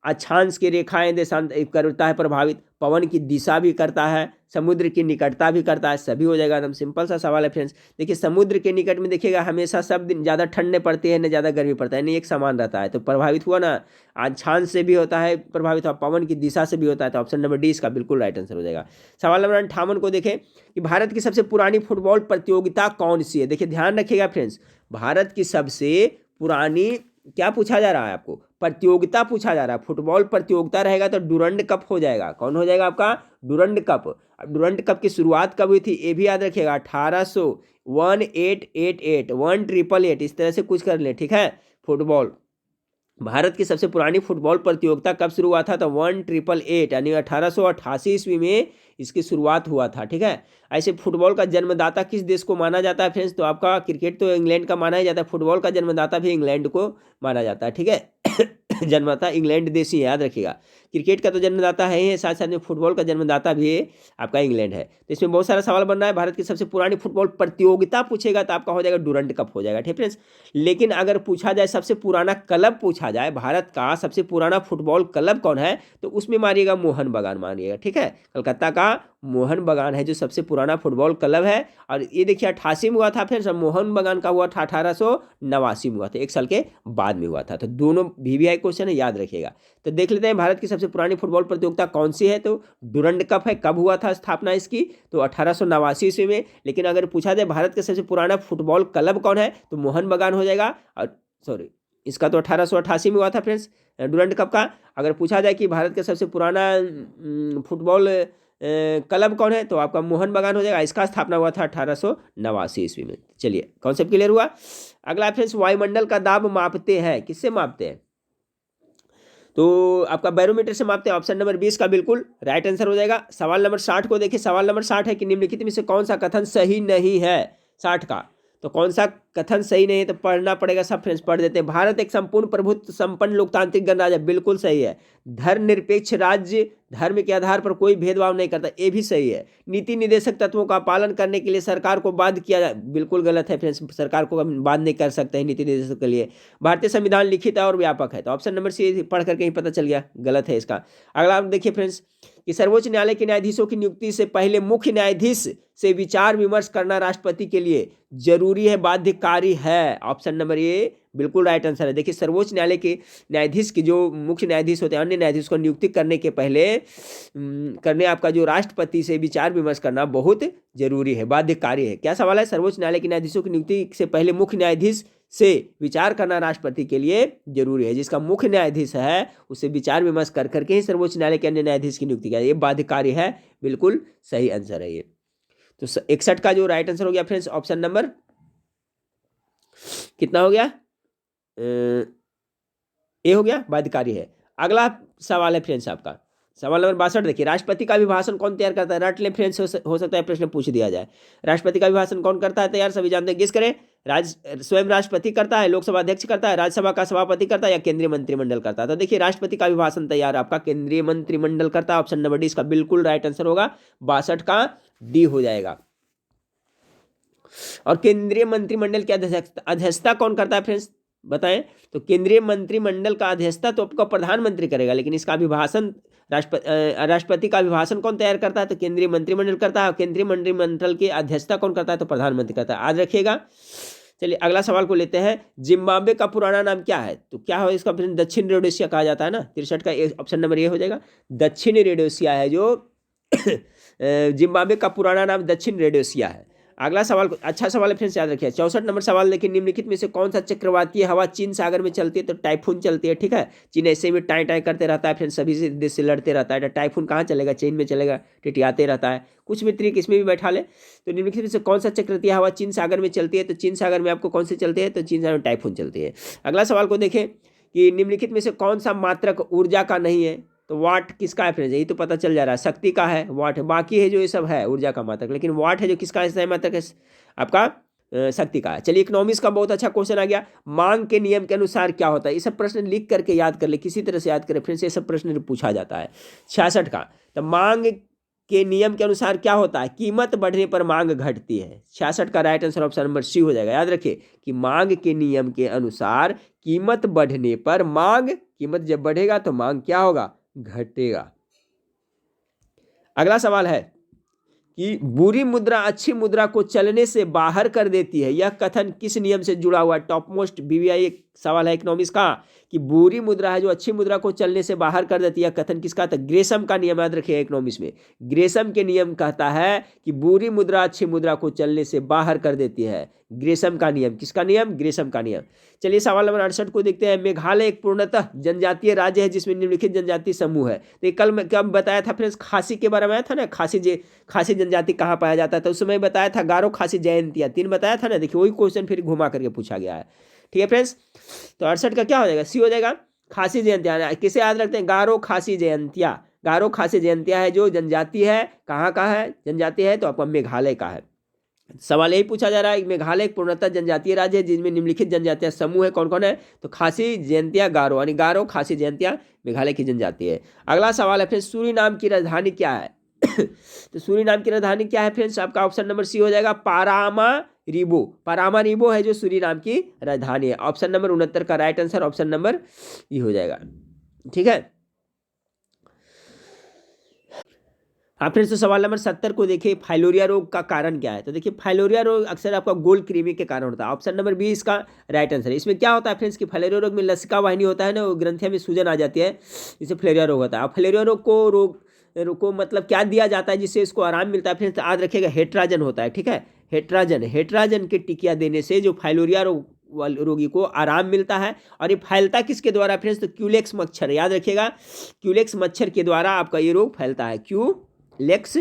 [SPEAKER 1] अक्षांश की रेखाएं देशांत करता है प्रभावित, पवन की दिशा भी करता है, समुद्र की निकटता भी करता है, सभी हो जाएगा। एकदम सिंपल सा सवाल है फ्रेंड्स। देखिए, समुद्र के निकट में देखिएगा हमेशा सब दिन ज़्यादा ठंड नहीं पड़ती है, न ज़्यादा गर्मी पड़ता है, नहीं एक समान रहता है, तो प्रभावित हुआ ना। अक्षांश से भी होता है प्रभावित, और पवन की दिशा से भी होता है, तो ऑप्शन नंबर डी इसका बिल्कुल राइट आंसर हो जाएगा। सवाल नंबर 58 को देखें कि भारत की सबसे पुरानी फुटबॉल प्रतियोगिता कौन सी है। देखिए ध्यान रखिएगा फ्रेंड्स, भारत की सबसे पुरानी क्या पूछा जा रहा है, आपको प्रतियोगिता पूछा जा रहा है। फुटबॉल प्रतियोगिता रहेगा तो डुरंड कप हो जाएगा। कौन हो जाएगा आपका, डुरंड कप। डुरंड कप की शुरुआत कब हुई थी, ये भी याद रखिएगा, 1888, 1888, इस तरह से कुछ कर ले, ठीक है। फुटबॉल, भारत की सबसे पुरानी फुटबॉल प्रतियोगिता कब शुरू हुआ था, तो 1888 यानी 1888 ईस्वी में इसकी शुरुआत हुआ था, ठीक है। ऐसे फुटबॉल का जन्मदाता किस देश को माना जाता है फ्रेंड्स, तो आपका क्रिकेट तो इंग्लैंड का माना ही जाता है, फुटबॉल का जन्मदाता भी इंग्लैंड को माना जाता है, ठीक है। जन्मदाता इंग्लैंड देश ही है, याद रखिएगा। क्रिकेट का तो जन्मदाता है ही, साथ साथ में फुटबॉल का जन्मदाता भी आपका इंग्लैंड है। तो इसमें बहुत सारा सवाल बन रहा है। भारत की सबसे पुरानी फुटबॉल प्रतियोगिता पूछेगा तो आपका हो जाएगा डुरंड कप हो जाएगा, ठीक फ्रेंड्स। लेकिन अगर पूछा जाए सबसे पुराना क्लब पूछा जाए, भारत का सबसे पुराना फुटबॉल क्लब कौन है, तो उसमें मारिएगा मोहन बगान मारिएगा, ठीक है। कलकत्ता का मोहन बगान है जो सबसे पुराना फुटबॉल क्लब है। और ये देखिए 88 में हुआ था, फिर मोहन बगान का हुआ था 1889 में हुआ था, 1 साल के बाद में हुआ था। तो दोनों VVI क्वेश्चन है, याद रखिएगा। तो देख लेते हैं भारत की सबसे पुरानी फुटबॉल प्रतियोगिता कौन सी है, तो डुरंड कप है। कब हुआ था स्थापना इसकी, तो 1889 ईस्वी में। लेकिन अगर पूछा जाए भारत का सबसे पुराना फुटबॉल क्लब कौन है, तो मोहन बगान हो जाएगा। और सॉरी, इसका तो 1888 में हुआ था फ्रेंड्स, डुरंड कप का। अगर पूछा जाए कि भारत का सबसे पुराना फुटबॉल क्लब कौन है, तो आपका मोहन बागान हो जाएगा। इसका स्थापना हुआ था 1889 ईस्वी में। चलिए कॉन्सेप्ट क्लियर हुआ। अगला फ्रेंड्स, वायुमंडल का दाब मापते हैं, किससे मापते हैं, तो आपका बैरोमीटर से मापते हैं। ऑप्शन नंबर 20 का बिल्कुल राइट आंसर हो जाएगा। सवाल नंबर 60 को देखिए। सवाल नंबर 60 है कि निम्नलिखित में से कौन सा कथन सही नहीं है। 60 का तो कौन सा कथन सही नहीं है, तो पढ़ना पड़ेगा। सब फ्रेंड्स पढ़ देते हैं। भारत एक संपूर्ण प्रभुत्व संपन्न लोकतांत्रिक गणराज्य, बिल्कुल सही है। धर्मनिरपेक्ष राज्य, धर्म के आधार पर कोई भेदभाव नहीं करता, ये भी सही है। नीति निर्देशक तत्वों का पालन करने के लिए सरकार को बाध्य किया जाए, बिल्कुल गलत है फ्रेंड्स, सरकार को बाध्य नहीं कर सकते हैं नीति निर्देशक के लिए। भारतीय संविधान लिखित है और व्यापक है, तो ऑप्शन नंबर सी पढ़ करके ही पता चल गया, गलत है इसका। अगला आप देखिए फ्रेंड्स कि सर्वोच्च न्यायालय के न्यायाधीशों की नियुक्ति से पहले मुख्य न्यायाधीश से विचार विमर्श करना राष्ट्रपति के लिए जरूरी है, बाध्यकारी है। ऑप्शन नंबर ए बिल्कुल राइट आंसर है। देखिए सर्वोच्च न्यायालय के न्यायाधीश की जो मुख्य न्यायाधीश होते हैं, अन्य न्यायाधीश को नियुक्ति करने के पहले करने आपका जो राष्ट्रपति से विचार विमर्श करना बहुत जरूरी है, बाध्यकारी है। क्या सवाल है, सर्वोच्च न्यायालय के न्यायाधीशों की नियुक्ति से पहले मुख्य न्यायाधीश से विचार करना राष्ट्रपति के लिए जरूरी है। जिसका मुख्य न्यायाधीश है उससे विचार विमर्श कर करके ही सर्वोच्च न्यायालय के अन्य न्यायाधीश की नियुक्ति किया, ये बाध्यकारी है, बिल्कुल सही आंसर है ये। तो 61 का जो राइट आंसर हो गया फ्रेंड्स, ऑप्शन नंबर कितना हो गया, ए हो गया, बाध्यकारी है। अगला सवाल है फ्रेंड्स आपका सवाल नंबर 62। देखिए राष्ट्रपति का अभिभाषण कौन तैयार करता है, रट ले फ्रेंड्स, हो सकता है प्रश्न पूछ दिया जाए। राष्ट्रपति का अभिभाषण कौन करता है तैयार, सभी जानते हैं, गेस करें। स्वयं राष्ट्रपति करता है, लोकसभा अध्यक्ष करता है, राज्यसभा का सभापति करता है, या केंद्रीय मंत्रिमंडल करता है। तो देखिए राष्ट्रपति का अभिभाषण तैयार आपका केंद्रीय मंत्रिमंडल करता है। ऑप्शन नंबर डी इसका बिल्कुल राइट आंसर होगा, 62 का डी हो जाएगा। और केंद्रीय मंत्रिमंडल की अध्यक्षता कौन करता है फ्रेंड्स, बताएं। तो केंद्रीय मंत्रिमंडल का अध्यक्षता तो आपका प्रधानमंत्री करेगा, लेकिन इसका अभिभाषण राष्ट्रपति का अभिभाषण कौन तैयार करता है, तो केंद्रीय मंत्रिमंडल करता है। केंद्रीय मंत्रिमंडल की अध्यक्षता कौन करता है, तो प्रधानमंत्री करता है, याद रखिएगा। चलिए अगला सवाल को लेते हैं। जिम्बाब्वे का पुराना नाम क्या है, तो क्या हो इसका, दक्षिण रोडेशिया कहा जाता है ना। 63 का ऑप्शन नंबर ये हो जाएगा, दक्षिण रोडेशिया है जो जिम्बाब्वे का पुराना नाम दक्षिण रोडेशिया है। अगला सवाल अच्छा सवाल है फ्रेंड्स, याद रखिए। 64 नंबर सवाल देखिए, निम्नलिखित में से कौन सा चक्रवातीय हवा चीन सागर में चलती है, तो टाइफून चलती है, ठीक है। चीन ऐसे में टाई टाई करते रहता है फ्रेंड्स, सभी देश से लड़ते रहता है, तो टाइफून कहाँ चलेगा, चीन में चलेगा, टिटियाते रहता है। कुछ भी तरीके इसमें भी बैठा ले। तो निम्नलिखित में से कौन सा चक्रवातीय हवा चीन सागर में चलती है, तो चीन सागर में आपको कौन सी चलती है, तो चीन सागर में टाइफून चलती है। अगला सवाल को देखें कि निम्नलिखित में से कौन सा मात्रक ऊर्जा का नहीं है, तो वाट किसका है फ्रेंड्स, यही तो पता चल जा रहा है, शक्ति का है, वाट है, बाकी है जो ये सब है ऊर्जा का मात्रक, लेकिन वाट है जो किसका है, मात्रक है आपका शक्ति का है। चलिए इकोनॉमिक्स का बहुत अच्छा क्वेश्चन आ गया, मांग के नियम के अनुसार क्या होता है। ये सब प्रश्न लिख करके याद कर ले, किसी तरह से याद करें फ्रेंड्स, ये सब प्रश्न पूछा जाता है। 66 का, तो मांग के नियम के अनुसार क्या होता है, कीमत बढ़ने पर मांग घटती है। 66 का right answer option number C हो जाएगा। याद रखिए कि मांग के नियम के अनुसार कीमत बढ़ने पर मांग, कीमत जब बढ़ेगा तो मांग क्या होगा, घटेगा। अगला सवाल है कि बुरी मुद्रा अच्छी मुद्रा को चलने से बाहर कर देती है, यह कथन किस नियम से जुड़ा हुआ है। टॉप मोस्ट बीवीआई एक सवाल है इकोनॉमिक्स का कि बुरी मुद्रा है जो अच्छी मुद्रा को चलने से बाहर कर देती है, कथन किसका था, ग्रेसम का नियम, याद रखिए इकोनॉमिक्स में ग्रेसम के नियम कहता है कि बुरी मुद्रा अच्छी मुद्रा को चलने से बाहर कर देती है। ग्रेसम का नियम, किसका नियम, ग्रेसम का नियम। चलिए सवाल नंबर 68 को देखते हैं। मेघालय एक पूर्णतः जनजातीय राज्य है जिसमें निम्नलिखित जनजातीय समूह है। तो कल मैं कब बताया था फ्रेंड्स, खासी के बारे में आया था ना, खासी जनजाति कहाँ पाया जाता था, उस समय बताया था गारो खासी जयंतिया, 3 बताया था ना। देखिए वही क्वेश्चन फिर घुमा करके पूछा गया है, ठीक है फ्रेंड्स। तो 68 का क्या हो जाएगा, सी हो जाएगा, खासी जयंतिया। किसे याद रखते हैं, गारो खासी जयंतिया। गारो खासी जयंतिया है जो जनजाति है, कहाँ का है जनजाति है, तो आपका मेघालय का है। सवाल यही पूछा जा रहा है, मेघालय एक पूर्णतः जनजातीय राज्य है जिनमें निम्नलिखित जनजातियां समूह है, कौन कौन है, तो खासी जयंतिया गारो, यानी गारो खासी जयंतिया मेघालय की जनजाति है। अगला सवाल है फ्रेंड्स, सूरीनाम की राजधानी क्या है तो सूरीनाम की राजधानी क्या है फ्रेंड्स, आपका ऑप्शन नंबर सी हो जाएगा, पारामारिबो। पारामारिबो है जो सूरीनाम की राजधानी है। ऑप्शन नंबर 69 का राइट आंसर ऑप्शन नंबर ई हो जाएगा, ठीक है। आप फ्रेंड्स तो सवाल नंबर 70 को देखिए, फाइलोरिया रोग का कारण क्या है। तो देखिए फाइलोरिया रोग अक्सर आपका गोल कृमि के कारण होता है। ऑप्शन नंबर बी इसका राइट आंसर है। इसमें क्या होता है फ्रेंड्स कि फाइलोरिया रोग में लसिका वाहिनी होता है ना, वो ग्रंथिया में सूजन आ जाती है, जिससे फाइलोरिया रोग होता है। और फाइलोरिया रोग को मतलब क्या दिया जाता है जिससे इसको आराम मिलता है फ्रेंड्स, याद रखिएगा हेट्राजन होता है, ठीक है। हेट्राजन के टिकिया देने से जो फाइलोरिया रोगी को आराम मिलता है। और ये फैलता किसके द्वारा फ्रेंड्स, तो क्यूलेक्स मच्छर, याद रखिएगा क्यूलेक्स मच्छर के द्वारा आपका ये रोग फैलता है। लेक्स,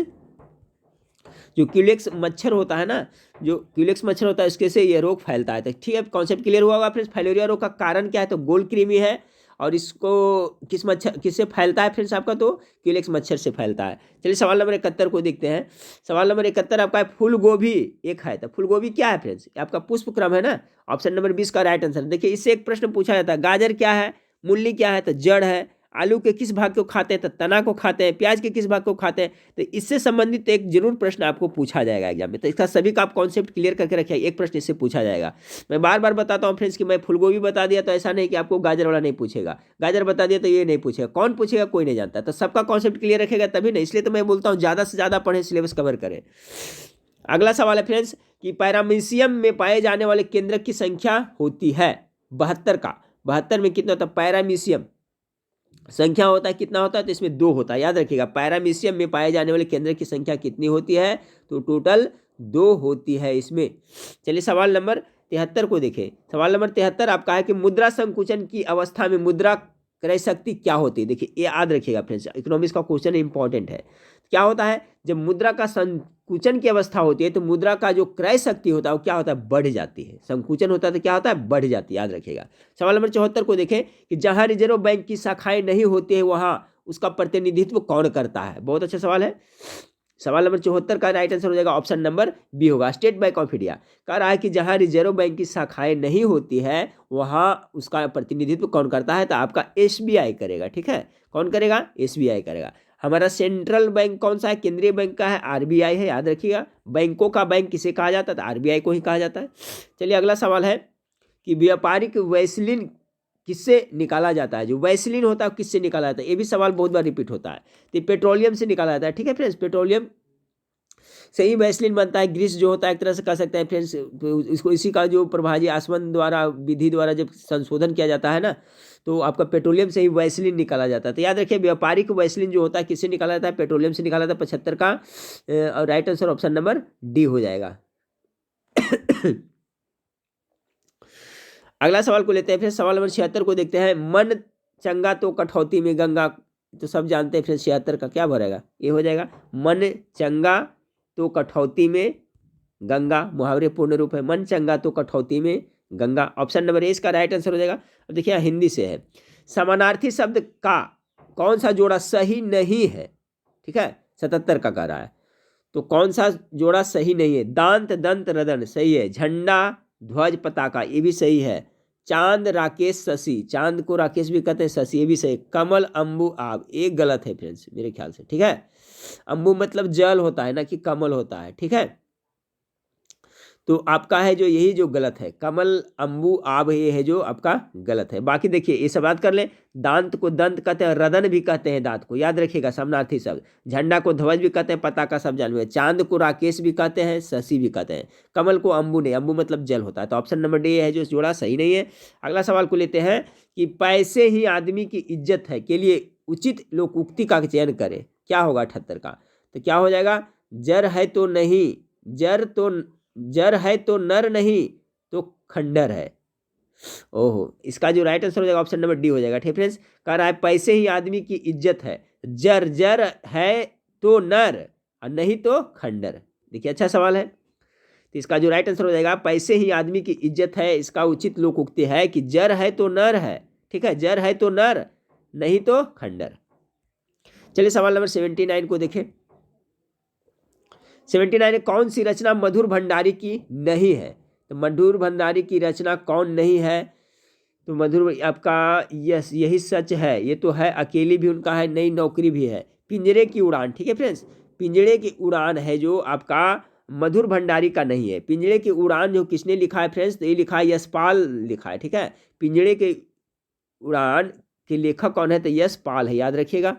[SPEAKER 1] जो क्यूलेक्स मच्छर होता है ना, जो क्यूलेक्स मच्छर होता है इसके से ये रोग फैलता है। तो ठीक है, कॉन्सेप्ट क्लियर हुआ होगा फ्रेंड्स। फाइलेरिया रोग का कारण क्या है, तो गोल कृमि है, और इसको किस मच्छर किससे फैलता है फ्रेंड्स आपका, तो क्यूलेक्स मच्छर से फैलता है। चलिए सवाल नंबर 71 को देखते हैं। सवाल नंबर 71 आपका है फूल गोभी एक है, तो फूल गोभी क्या है फ्रेंड्स, आपका पुष्प क्रम है ना। ऑप्शन नंबर 20 का राइट आंसर। देखिए इससे एक प्रश्न पूछा जाता है, गाजर क्या है, मूली क्या है, तो जड़ है। आलू के किस भाग को खाते हैं, तो तना को खाते हैं। प्याज के किस भाग को खाते हैं, तो इससे संबंधित एक जरूर प्रश्न आपको पूछा जाएगा एग्जाम में। तो इसका सभी का आप कॉन्सेप्ट क्लियर करके रखिए, एक प्रश्न इससे पूछा जाएगा। मैं बार बार बताता हूँ फ्रेंड्स कि मैं फूलगोभी बता दिया तो ऐसा नहीं कि आपको गाजर वाला नहीं पूछेगा, गाजर बता दिया तो ये नहीं पूछेगा, कौन पूछेगा कोई नहीं जानता। तो सबका कॉन्सेप्ट क्लियर रखेगा तभी नहीं, इसलिए तो मैं बोलता हूँ ज़्यादा से ज़्यादा पढ़ें, सिलेबस कवर करें। अगला सवाल है फ्रेंड्स कि पैरामीशियम में पाए जाने वाले केंद्रक की संख्या होती है 72 का। 72 में कितना होता है, पैरामीशियम संख्या होता है, कितना होता है, तो इसमें 2 होता है, याद रखिएगा। पैरामीशियम में पाए जाने वाले केंद्र की संख्या कितनी होती है, तो टोटल 2 होती है इसमें। चलिए सवाल नंबर 73 को देखें। सवाल नंबर 73 आपका है कि मुद्रा संकुचन की अवस्था में मुद्रा क्रय शक्ति क्या होती है। देखिए ये याद रखिएगा फ्रेंड्स, इकोनॉमिक्स का क्वेश्चन इंपॉर्टेंट है। क्या होता है, जब मुद्रा का संकुचन की अवस्था होती है तो मुद्रा का जो क्रय शक्ति होता है वो क्या होता है, बढ़ जाती है। संकुचन होता है तो क्या होता है, बढ़ जाती है, याद रखिएगा। सवाल नंबर 74 को देखें कि जहां रिजर्व बैंक की शाखाएं नहीं होती है वहां उसका प्रतिनिधित्व कौन करता है। बहुत अच्छा सवाल है। सवाल नंबर 74 का राइट आंसर हो जाएगा ऑप्शन नंबर बी होगा, स्टेट बैंक ऑफ इंडिया। कह रहा है कि जहां रिजर्व बैंक की शाखाएं नहीं होती है वहां उसका प्रतिनिधित्व कौन करता है, तो आपका एसबीआई करेगा। ठीक है, कौन करेगा, एसबीआई करेगा। हमारा सेंट्रल बैंक कौन सा है, केंद्रीय बैंक का है, आरबीआई है, याद रखिएगा। बैंकों का बैंक किसे कहा जाता है, तो आरबीआई को ही कहा जाता है। चलिए अगला सवाल है कि व्यापारिक वैसलीन किससे निकाला जाता है। जो वैसलीन होता है किससे निकाला जाता है, ये भी सवाल बहुत बार रिपीट होता है। तो पेट्रोलियम से निकाला जाता है। ठीक है फ्रेंड्स, पेट्रोलियम से ही वैसलीन बनता है। ग्रीस जो होता है एक तरह से कह सकते हैं फ्रेंड्स, तो इसको इसी का जो प्रभाजी आसवन द्वारा विधि द्वारा जब संशोधन किया जाता है ना, तो आपका पेट्रोलियम से ही वैसलीन निकाला जाता है। तो याद रखिए व्यापारिक वैसलीन जो होता है किससे निकाला जाता है, पेट्रोलियम से निकाला जाता है। 75 का और right answer option number D हो जाएगा। अगला सवाल को लेते हैं फिर, सवाल नंबर 76 को देखते हैं। मन चंगा तो कठौती में गंगा, तो सब जानते हैं फिर 76 का क्या भरेगा, ये हो जाएगा मन चंगा तो कठौती में गंगा। मुहावरे पूर्ण रूप है, मन चंगा तो कठौती में गंगा। ऑप्शन नंबर ए इसका राइट आंसर हो जाएगा। अब देखिए हिंदी से है, समानार्थी शब्द का कौन सा जोड़ा सही नहीं है। ठीक है, 77 का कह रहा है, तो कौन सा जोड़ा सही नहीं है। दांत दंत रदन सही है, झंडा ध्वज पताका ये भी सही है, चांद राकेश शशि, चांद को राकेश भी कहते हैं, शशि ये भी सही। कमल अंबु आब ये गलत है फ्रेंड्स मेरे ख्याल से। ठीक है, अंबु मतलब जल होता है ना कि कमल होता है। ठीक है, तो आपका है जो यही जो गलत है, कमल अंबु आब ये है जो आपका गलत है। बाकी देखिए ये सब याद कर ले, दांत को दंत कहते हैं, रदन भी कहते हैं दांत को, याद रखिएगा समानार्थी शब्द। झंडा को ध्वज भी कहते हैं, पताका सब जानवे। चांद को राकेश भी कहते हैं, शशि भी कहते हैं। कमल को अंबु नहीं, अंबु मतलब जल होता है। तो ऑप्शन नंबर डी है जो जोड़ा सही नहीं है। अगला सवाल को लेते हैं कि पैसे ही आदमी की इज्जत है के लिए उचित लोकोक्ति का चयन करें। क्या होगा 78 का, तो क्या हो जाएगा, जर है तो नहीं, जर है तो नर नहीं तो खंडर है। ओहो, इसका जो राइट आंसर हो जाएगा ऑप्शन नंबर डी हो जाएगा। ठीक फ्रेंड्स, कह रहा है पैसे ही आदमी की इज्जत है, जर जर है तो नर और नहीं तो खंडर। देखिए अच्छा सवाल है, तो इसका जो राइट आंसर हो जाएगा पैसे ही आदमी की इज्जत है, इसका उचित लोकोक्ति है कि जर है तो नर है। ठीक है, जर है तो नर नहीं तो खंडर। चलिए सवाल नंबर 79 को देखें। 79 कौन सी रचना मधुर भंडारी की नहीं है, तो मधुर भंडारी की रचना कौन नहीं है, तो मधुर आपका यस यही सच है, ये तो है, अकेली भी उनका है, नई नौकरी भी है। पिंजरे की उड़ान, ठीक है फ्रेंड्स, पिंजरे की उड़ान है जो आपका मधुर भंडारी का नहीं है। पिंजरे की उड़ान जो किसने लिखा है फ्रेंड्स, तो ये लिखा है यशपाल लिखा है। ठीक है, पिंजरे के उड़ान के लेखक कौन है, तो यशपाल है, याद रखिएगा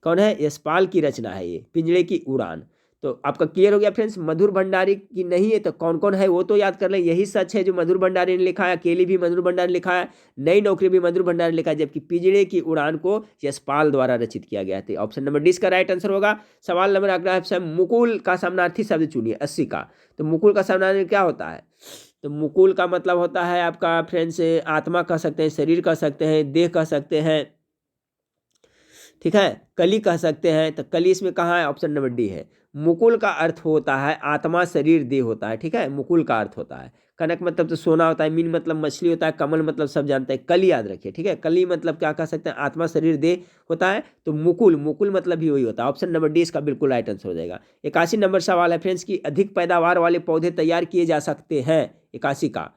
[SPEAKER 1] कौन है, यशपाल की रचना है ये पिंजरे की उड़ान। तो आपका क्लियर हो गया फ्रेंड्स, मधुर भंडारी की नहीं है तो कौन कौन है वो तो याद कर लें। यही सच है जो मधुर भंडारी ने लिखा है, अकेली भी मधुर भंडारी ने लिखा है, नई नौकरी भी मधुर भंडारी ने लिखा है, जबकि पिंजरे की उड़ान को यशपाल द्वारा रचित किया गया था। ऑप्शन नंबर डी इसका राइट आंसर होगा। सवाल नंबर अगला है मुकुल का समानार्थी शब्द चुनिए 80 का। तो मुकुल का समानार्थी क्या होता है, तो मुकुल का मतलब होता है आपका फ्रेंड्स आत्मा कह सकते हैं, शरीर कह सकते हैं, देह कह सकते हैं। ठीक है, कली कह सकते हैं। तो कली इसमें कहाँ है? ऑप्शन नंबर डी है। मुकुल का अर्थ होता है आत्मा, शरीर, देह होता है। ठीक है, मुकुल का अर्थ होता है। कनक मतलब तो सोना होता है, मीन मतलब मछली होता है, कमल मतलब सब जानते हैं, कली याद रखिए। ठीक है, कली मतलब क्या कह सकते हैं? आत्मा, शरीर, देह होता है। तो मुकुल, मुकुल मतलब भी वही होता है। ऑप्शन नंबर डी इसका बिल्कुल राइट आंसर हो जाएगा। 81 नंबर सवाल है फ्रेंड्स की अधिक पैदावार वाले पौधे तैयार किए जा सकते हैं। 81 का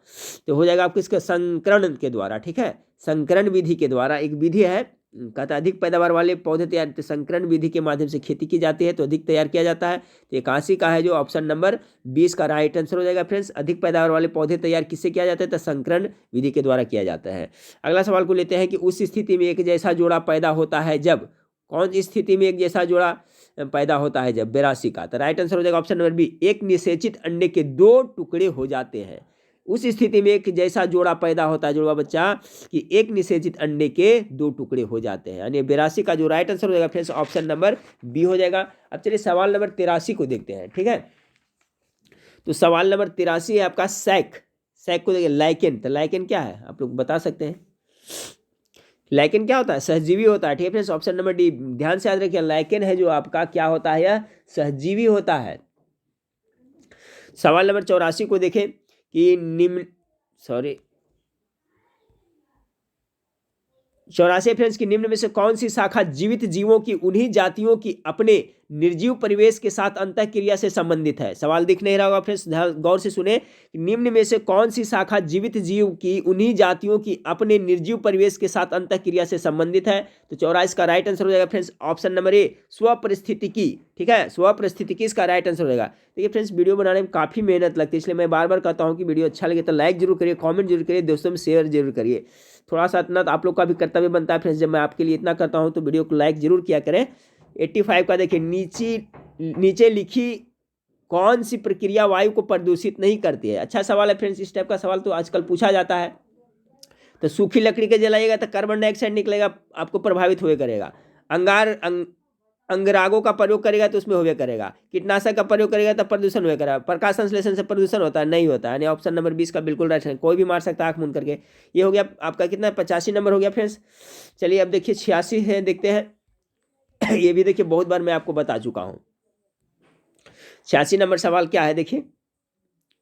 [SPEAKER 1] तो हो जाएगा आपको इसका संकरण के द्वारा। ठीक है, संकरण विधि के द्वारा एक विधि है, कहता है अधिक पैदावार वाले पौधे तैयार, तो संकरण विधि के माध्यम से खेती की जाती है तो अधिक तैयार किया जाता है। तो 81 का है जो ऑप्शन नंबर 20 का राइट आंसर हो जाएगा फ्रेंड्स। अधिक पैदावार वाले पौधे तैयार किससे किया जाता है? तो संकरण विधि के द्वारा किया जाता है। अगला सवाल को लेते हैं कि उस स्थिति में एक जैसा जोड़ा पैदा होता है जब, कौन सी स्थिति में एक जैसा जोड़ा पैदा होता है जब? 82 का। तो राइट आंसर हो जाएगा ऑप्शन नंबर बी, एक निषेचित अंडे के 2 टुकड़े हो जाते हैं। उस स्थिति में एक जैसा जोड़ा पैदा होता है, जुड़वा बच्चा, कि एक निषेचित अंडे के 2 टुकड़े हो जाते हैं। यानी 82 का जो राइट आंसर हो जाएगा फ्रेंड्स ऑप्शन नंबर बी हो जाएगा। अब चलिए सवाल नंबर 83 को देखते हैं। ठीक है, तो सवाल नंबर 83 है आपका सैक। सैक को देखिए, लाइकेन। तो लाइकेन क्या है आप लोग बता सकते हैं? लाइकेन क्या होता है? सहजीवी होता है। ठीक है फ्रेंड्स, ऑप्शन नंबर डी ध्यान से याद रखिए, लाइकेन है जो आपका क्या होता है? यह सहजीवी होता है। सवाल नंबर 84 को देखें कि निम्न, सॉरी 84 फ्रेंड्स की निम्न में से कौन सी शाखा जीवित जीवों की उन्हीं जातियों की अपने निर्जीव परिवेश के साथ अंतःक्रिया से संबंधित है? सवाल दिख नहीं रहा होगा फ्रेंड्स, गौर से सुने। निम्न में से कौन सी शाखा जीवित जीव की उन्हीं जातियों की अपने निर्जीव परिवेश के साथ अंतःक्रिया से संबंधित है? तो 84 का राइट आंसर हो जाएगा फ्रेंड्स ऑप्शन नंबर ए, स्वपरिस्थितिकी। ठीक है, स्वपरिस्थितिकी इसका राइट आंसर हो जाएगा। देखिए फ्रेंड्स, वीडियो बनाने में काफ़ी मेहनत लगती है, इसलिए मैं बार बार कहता हूँ कि वीडियो अच्छा लगे तो लाइक जरूर करिए, कॉमेंट जरूर करिए, दोस्तों में शेयर जरूर करिए। थोड़ा सा इतना तो आप लोग का भी कर्तव्य बनता है फ्रेंड्स, जब मैं आपके लिए इतना करता हूं तो वीडियो को लाइक जरूर किया करें। 85 का देखिए, नीचे लिखी कौन सी प्रक्रिया वायु को प्रदूषित नहीं करती है? अच्छा सवाल है फ्रेंड्स, इस टाइप का सवाल तो आजकल पूछा जाता है। तो सूखी लकड़ी के जलाइएगा तो कार्बन डाइऑक्साइड निकलेगा, आपको प्रभावित हुए करेगा। अंगारों का प्रयोग करेगा तो उसमें होवे करेगा। कीटनाशक का प्रयोग करेगा तो प्रदूषण हुए करेगा। प्रकाश संश्लेषण से प्रदूषण होता है? नहीं होता है। यानी ऑप्शन नंबर 20 का बिल्कुल राइट है। कोई भी मार सकता है आंख मूंद करके। ये हो गया आपका कितना? 85 नंबर हो गया फ्रेंड्स। चलिए अब देखिए 86 है, देखते हैं। ये भी देखिए बहुत बार मैं आपको बता चुका हूँ। 86 नंबर सवाल क्या है देखिए,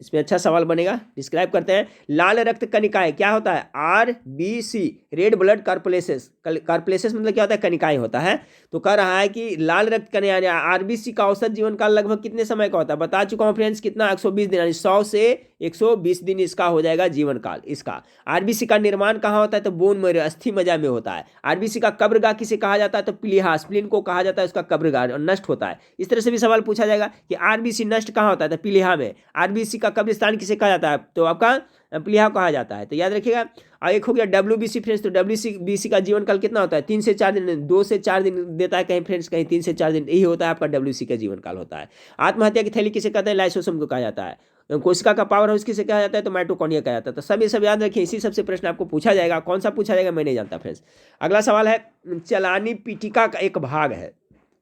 [SPEAKER 1] इसमें अच्छा सवाल बनेगा। डिस्क्राइब करते हैं। लाल रक्त कणिकाएं क्या होता है? RBC, red blood corpuscles. Corpuscles मतलब क्या होता है? कणिकाएं होता है। तो कह रहा है कि लाल रक्त कणिकाएं RBC का औसत जीवन काल लगभग कितने समय का होता है? बता चुका हूं फ्रेंड्स, कितना? 120 दिन, यानी 100 से 120 दिन इसका हो जाएगा जीवन काल इसका। RBC का निर्माण कहाँ होता है? तो बोन मैरो, अस्थि मज्जा में होता है। RBC का कब्रगाह किसे कहा जाता है? तो प्लीहा, स्प्लीन को कहा जाता है उसका कब्रगाह, और नष्ट होता है। इस तरह से भी सवाल पूछा जाएगा कि RBC नष्ट कहाँ होता है? तो प्लीहा में। RBC का कब्रिस्तान किसे कहा जाता है? तो आपका प्लीहा कहा जाता है। तो याद रखिएगा। और एक हो गया WBC फ्रेंड्स। तो WBC का जीवन काल कितना होता है? 3 से 4 दिन, 2 से 4 दिन देता है कहीं फ्रेंड्स, कहीं 3 से 4 दिन, यही होता है आपका WBC का जीवन काल होता है। आत्महत्या की थैली किसे कहते हैं? लाइसोसोम को कहा जाता है। कोशिका का पावर हाउस किसे कहा जाता है? तो माइटोकॉन्ड्रिया कहा जाता है। तो सब ये सब याद रखिए, इसी सबसे प्रश्न आपको पूछा जाएगा। कौन सा पूछा जाएगा मैं नहीं जानता फ्रेंड्स। अगला सवाल है, चलानी पट्टिका का एक भाग है।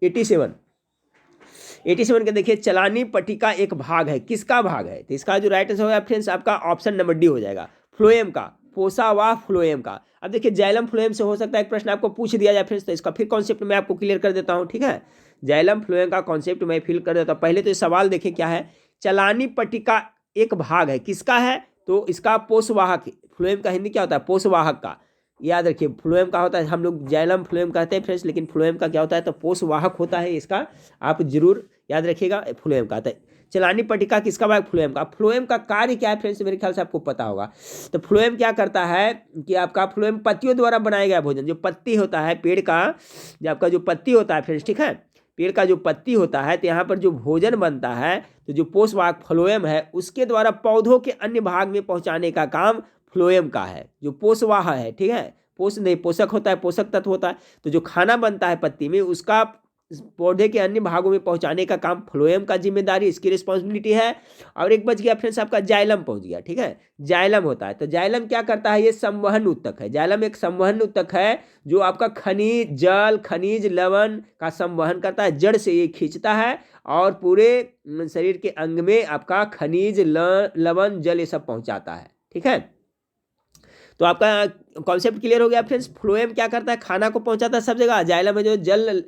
[SPEAKER 1] 87 का देखिए, चलानी पट्टिका एक भाग है, किसका भाग है? तो इसका जो राइट आंसर होगा फ्रेंड्स आपका ऑप्शन नंबर डी हो जाएगा, फ्लोएम का, फोसावाह फ्लोएम का। अब देखिए जाइलम फ्लोएम से हो सकता है एक प्रश्न आपको पूछ दिया जाए फ्रेंड्स, तो इसका फिर कॉन्सेप्ट मैं आपको क्लियर कर देता हूं। ठीक है, जाइलम फ्लोएम का कॉन्सेप्ट मैं फिल कर देता हूं। पहले तो ये सवाल देखिए क्या है, चलानी पट्टिका एक भाग है, किसका है? तो इसका पोषवाहक। फ्लोएम का हिंदी क्या होता है? पोषवाहक का। याद रखिए, फ्लोएम का होता है, हम लोग जाइलम फ्लोएम कहते हैं फ्रेंड्स, लेकिन फ्लोएम का क्या होता है? तो पोषवाहक होता है इसका, आप जरूर याद रखिएगा। फ्लोएम का आता है। चलानी पट्टिका किसका भाग? फ्लोएम का। फ्लोएम का कार्य क्या है फ्रेंड्स? मेरे ख्याल से आपको पता होगा। तो फ्लोएम क्या करता है कि आपका फ्लोएम पत्तियों द्वारा बनाया गया भोजन, जो पत्ती होता है पेड़ का, जो आपका जो पत्ती होता है फ्रेंड्स, ठीक है, पेड़ का जो पत्ती होता है, तो यहाँ पर जो भोजन बनता है, तो जो पोषवाहक फ्लोएम है उसके द्वारा पौधों के अन्य भाग में पहुंचाने का काम फ्लोएम का है, जो पोषवाह है। ठीक है, पोष नहीं, पोषक होता है, पोषक तत्व होता है। तो जो खाना बनता है पत्ती में, उसका पौधे के अन्य भागों में पहुंचाने का काम फ्लोएम का जिम्मेदारी, इसकी रिस्पॉन्सिबिलिटी है। और एक बच गया फ्रेंड्स आपका जाइलम पहुंच गया। ठीक है, जाइलम होता है। तो जाइलम क्या करता है? ये संवहन उत्तक है। जाइलम एक संवहन उत्तक है जो आपका खनिज जल, खनिज लवण का संवहन करता है, जड़ से ये खींचता है और पूरे शरीर के अंग में आपका खनिज लवण जल ये सब पहुंचाता है। ठीक है, तो आपका कॉन्सेप्ट क्लियर हो गया फ्रेंड्स। फ्लोएम क्या करता है, खाना को पहुंचाता है सब जगह। जाइलम है जो जल,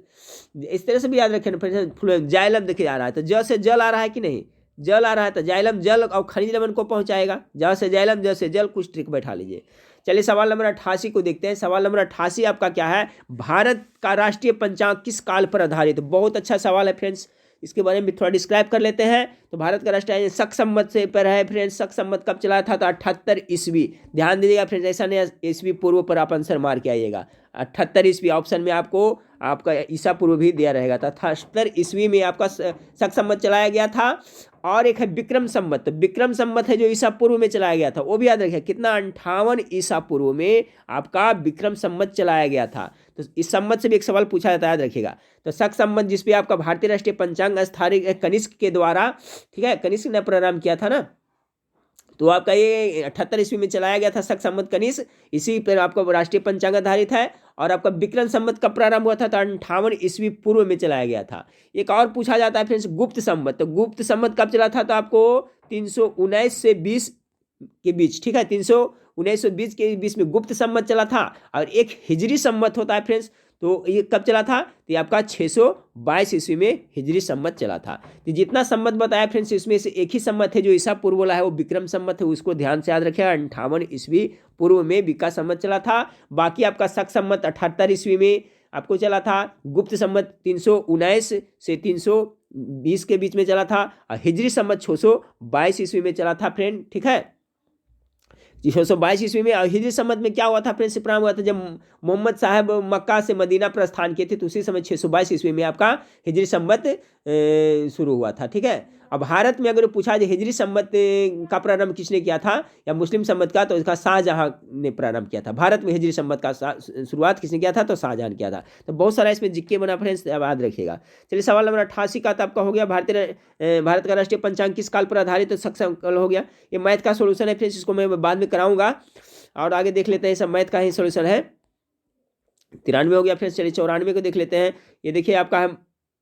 [SPEAKER 1] इस तरह से भी याद रखें ना फ्रेंड्स। फ्लोएम, जाइलम देखिए आ रहा है तो ज से जल आ रहा है कि नहीं, जल आ रहा है तो जाइलम जल और खनिज लवण को पहुंचाएगा। ज से जाइलम, ज से जल, कुछ ट्रिक बैठा लीजिए। चलिए सवाल नंबर 88 को देखते हैं। सवाल नंबर 88 आपका क्या है, भारत का राष्ट्रीय पंचांग किस काल पर आधारित। बहुत अच्छा सवाल है फ्रेंड्स, इसके बारे में थोड़ा डिस्क्राइब कर लेते हैं। तो भारत का राष्ट्रीय शक संवत से पर है फ्रेंड्स। शक संवत कब चला था, तो 78 ईस्वी। ध्यान दीजिएगा फ्रेंड्स, ऐसा नहीं ईस्वी पूर्व पर आप आंसर मार के आइएगा। 78 ईस्वी ऑप्शन में आपको आपका ईसा पूर्व भी दिया रहेगा। तो 78 ईस्वी में आपका शक संवत चलाया गया था। और एक है विक्रम संवत, तो विक्रम संवत है जो ईसा पूर्व में चलाया गया था, वो भी याद रखिए कितना, 58 ईसा पूर्व में आपका विक्रम संवत चलाया गया था। तो इस संवत से भी एक सवाल पूछा जाता है, याद रखिएगा। तो शक संवत जिसपे आपका भारतीय राष्ट्रीय पंचांग स्थापित कनिष्क के द्वारा, ठीक है, कनिष्क ने प्रारंभ किया था ना, तो आपका ये 78 ईस्वी में चलाया गया था शक संवत कनिष्क, इसी पर आपका राष्ट्रीय पंचांग आधारित है। और आपका विक्रम संवत कब प्रारंभ हुआ था, तो 58 ईस्वी पूर्व में चलाया गया था। एक और पूछा जाता है फ्रेंड्स गुप्त संवत, तो गुप्त संवत कब चला था, तो आपको 319 से 20 के बीच, ठीक है, 319 से 20 के बीच में गुप्त संवत चला था। और एक हिजरी संवत होता है फ्रेंड्स, तो ये कब चला था, तो ये आपका 622 ईस्वी में हिजरी संवत चला था। तो जितना संवत बताया फ्रेंड्स, इसमें से एक ही संवत है जो ईसा पूर्व वाला है, वो विक्रम संवत है, उसको ध्यान से याद रखें। 58 ईस्वी पूर्व में विका संवत चला था। बाकी आपका शक संवत 78 ईस्वी में आपको चला था। गुप्त संवत 319 से 320 के बीच में चला था। और हिजरी संवत 622 ईस्वी में चला था फ्रेंड, ठीक है। 622 ईस्वी में। और हिजरी संवत में क्या हुआ था फ्रेंड्स, प्रारंभ हुआ था जब मोहम्मद साहब मक्का से मदीना प्रस्थान किए थे, तो उसी समय 622 ईस्वी में आपका हिजरी संवत शुरू हुआ था, ठीक है। अब भारत में अगर पूछा जाए हिजरी संवत का प्रारंभ किसने किया था, या मुस्लिम संवत का, तो इसका शाहजहां ने प्रारंभ किया था। भारत में हिजरी संवत का शुरुआत किसने किया था, तो शाहजहां ने किया था। तो बहुत सारा इसमें जिक्के बना फ्रेंड्स, याद रखिएगा। चलिए सवाल नंबर 88 का तो आपका हो गया, भारत का राष्ट्रीय पंचांग किस काल पर आधारित, तो सक्षम हो गया। ये मैथ का सोल्यूशन है फ्रेंड्स, इसको मैं बाद में कराऊंगा। और आगे देख लेते हैं, सब मैथ का ही सोल्यूशन है। 93 हो गया फ्रेंड्स। चलिए 94 को देख लेते हैं। ये देखिए आपका है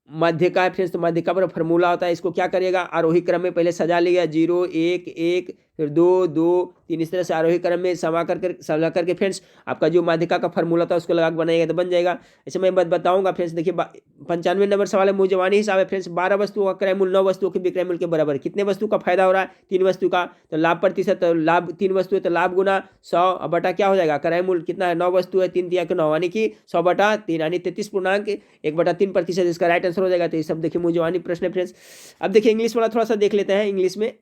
[SPEAKER 1] मध्य का है फ्रेंड्स, तो मध्य का पर फॉर्मूला होता है। इसको क्या करिएगा, आरोही क्रम में पहले सजा लिया, 0 1 1 फिर 2 2 3, इस तरह से आरोही क्रम में सजा करके फ्रेंड्स आपका जो माध्यिका का फॉर्मूला था उसको लगा के बनाएगा तो बन जाएगा। ऐसे मैं बताऊंगा फ्रेंड्स। देखिए 95 नंबर सवाल है, मूल्यवानी हिसाब है फ्रेंड्स। 12 वस्तुओं का क्रय मूल्य 9 वस्तुओं के विक्रय मूल्य के बराबर। कितने वस्तु का फायदा हो रहा है, 3 वस्तु का, तो लाभ प्रतिशत, तो लाभ 3 वस्तु है तो लाभ गुना 100 बटा क्या हो जाएगा, क्रय मूल्य कितना है, 9 वस्तु है, 3 दिया के 9, यानी कि 100 बटा 3 यानी 33.1/3%, इसका राइट आंसर हो जाएगा। तो ये सब देखिए मूल्यवानी प्रश्न है फ्रेंड्स। अब देखिए इंग्लिश वाला थोड़ा सा देख लेते हैं इंग्लिश में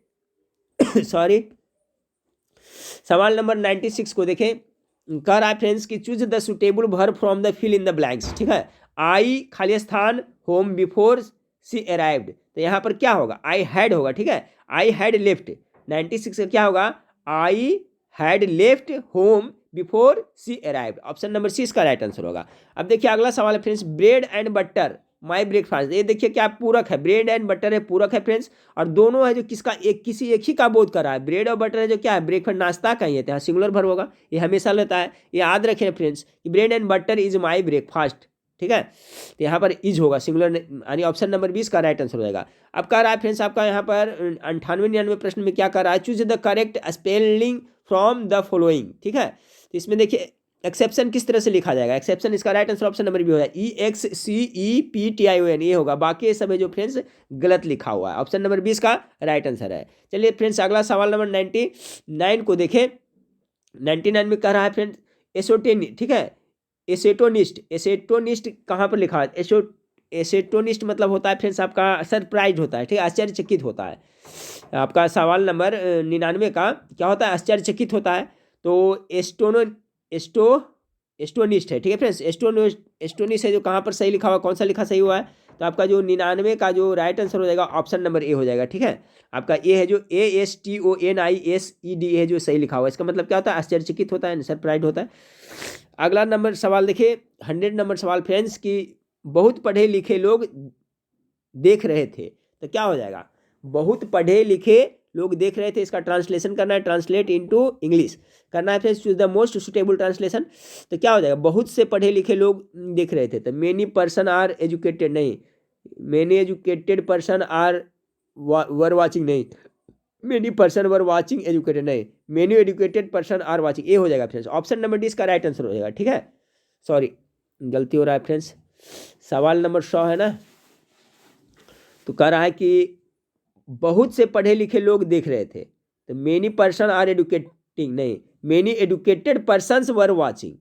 [SPEAKER 1] सॉरी। सवाल नंबर 96 को देखें, कह रहा है फ्रेंड्स कि choose the suitable verb from the fill in the blanks, ठीक है। आई खाली स्थान होम बिफोर सी अराइव्ड, तो यहाँ पर क्या होगा, आई हैड होगा, ठीक है। आई हैड लेफ्ट, 96 का क्या होगा, I had left home before she arrived. Option number C इसका राइट आंसर होगा। अब देखिए अगला सवाल है friends, bread and butter my breakfast. ये देखिए क्या पूरक है, ब्रेड एंड बटर है, पूरक है फ्रेंड्स। और दोनों है जो किसका, किसी एक ही का बोध कर रहा है। ब्रेड और बटर है जो क्या है, ब्रेकफास्ट नाश्ता का ही है, यहाँ सिंगुलर वर्ब होगा, ये हमेशा लेता है। ये याद रखें फ्रेंड्स कि bread and butter is my breakfast, ठीक है। तो यहाँ पर इज होगा सिंगुलर, यानी ऑप्शन नंबर 20 का राइट आंसर हो जाएगा। अब कह रहा है फ्रेंड्स आपका यहाँ पर 98-99 प्रश्न में क्या कर रहा है, choose the correct spelling from the following, ठीक है। तो इसमें देखिए एक्सेप्शन किस तरह से लिखा जाएगा, एक्सेप्शन इसका राइट आंसर ऑप्शन नंबर भी हो जाएगा, EXCEPTION, ये होगा। बाकी ये सब है जो फ्रेंड्स गलत लिखा हुआ है, ऑप्शन नंबर 20 का राइट आंसर है। चलिए फ्रेंड्स अगला सवाल नंबर 99 को देखें। 99 में कह रहा है फ्रेंड्स एसोटेन, ठीक है, एसेटोनिस्ट। एसेटोनिस्ट कहाँ पर लिखा है, एसेटोनिस्ट मतलब होता है फ्रेंड्स आपका सरप्राइज होता है, ठीक है, आश्चर्यचकित होता है। आपका सवाल नंबर 99 का क्या होता है, आश्चर्यचकित होता है। तो एस्टोनिस्ट है, ठीक है फ्रेंड्स। एस्टोनिस्ट है जो कहाँ पर सही लिखा हुआ, कौन सा लिखा सही हुआ है, तो आपका जो 99 का जो राइट आंसर हो जाएगा ऑप्शन नंबर ए हो जाएगा, ठीक है। आपका ए है जो ASTONISED है जो सही लिखा हुआ है, इसका मतलब क्या होता है, आश्चर्यचकित होता है, सरप्राइज होता है। अगला नंबर सवाल देखिए 100 नंबर सवाल फ्रेंड्स की बहुत पढ़े लिखे लोग देख रहे थे, तो क्या हो जाएगा, बहुत पढ़े लिखे लोग देख रहे थे, इसका ट्रांसलेशन करना है, ट्रांसलेट इनटू इंग्लिश करना है friends, choose the most suitable translation. तो क्या हो जाएगा, बहुत से पढ़े लिखे लोग देख रहे थे, तो मेनी पर्सन आर एजुकेटेड, नहीं, many educated person are were watching, नहीं, many person were watching educated, नहीं, many educated person are watching, ये हो जाएगा फ्रेंड्स। ऑप्शन नंबर डी इसका राइट आंसर हो जाएगा। ठीक है, सॉरी गलती हो रहा है फ्रेंड्स, सवाल नंबर 100 है ना, तो कह रहा है कि बहुत से पढ़े लिखे लोग देख रहे थे, तो मेनी पर्सन आर एडुकेटिंग, नहीं, many educated persons were watching,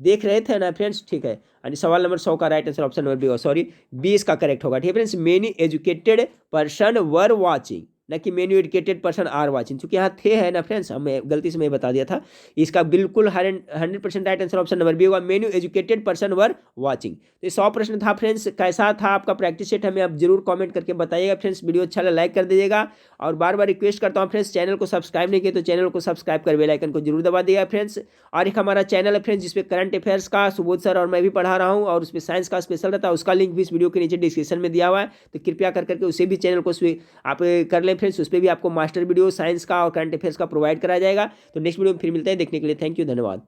[SPEAKER 1] देख रहे थे ना फ्रेंड्स। ठीक है, यानी सवाल नंबर 100 का right answer option number B होगा, सॉरी बी इसका करेक्ट होगा। ठीक है friends, many educated person were watching, ना कि many educated person are watching, क्योंकि यहाँ थे है ना फ्रेंड्स, हमें गलती से मैं बता दिया था। इसका बिल्कुल 100% right answer option number B होगा, many educated person were watching. तो 100 प्रश्न था फ्रेंड्स, कैसा था आपका प्रैक्टिस सेट हमें आप जरूर कमेंट करके बताइएगा फ्रेंड्स। वीडियो अच्छा लगा लाइक कर दीजिएगा, और बार बार रिक्वेस्ट करता हूँ फ्रेंड्स, चैनल को सब्सक्राइब नहीं किया तो चैनल को सब्सक्राइब कर बेल आइकन को जरूर दबा दिएगा फ्रेंड्स। और एक हमारा चैनल है फ्रेंड्स जिसपे करंट अफेयर्स का सुबोध सर और मैं भी पढ़ा रहा हूँ, और उसमें साइंस का स्पेशल रहता है, उसका लिंक भी इस वीडियो के नीचे डिस्क्रिप्शन में दिया हुआ है, तो कृपया करके उसे भी चैनल को आप कर लें फ्रेंड्स। उस पर भी आपको मास्टर वीडियो साइंस का और करंट अफेयर्स का प्रोवाइड कराया जाएगा। तो नेक्स्ट वीडियो में फिर मिलते हैं, देखने के लिए थैंक यू, धन्यवाद।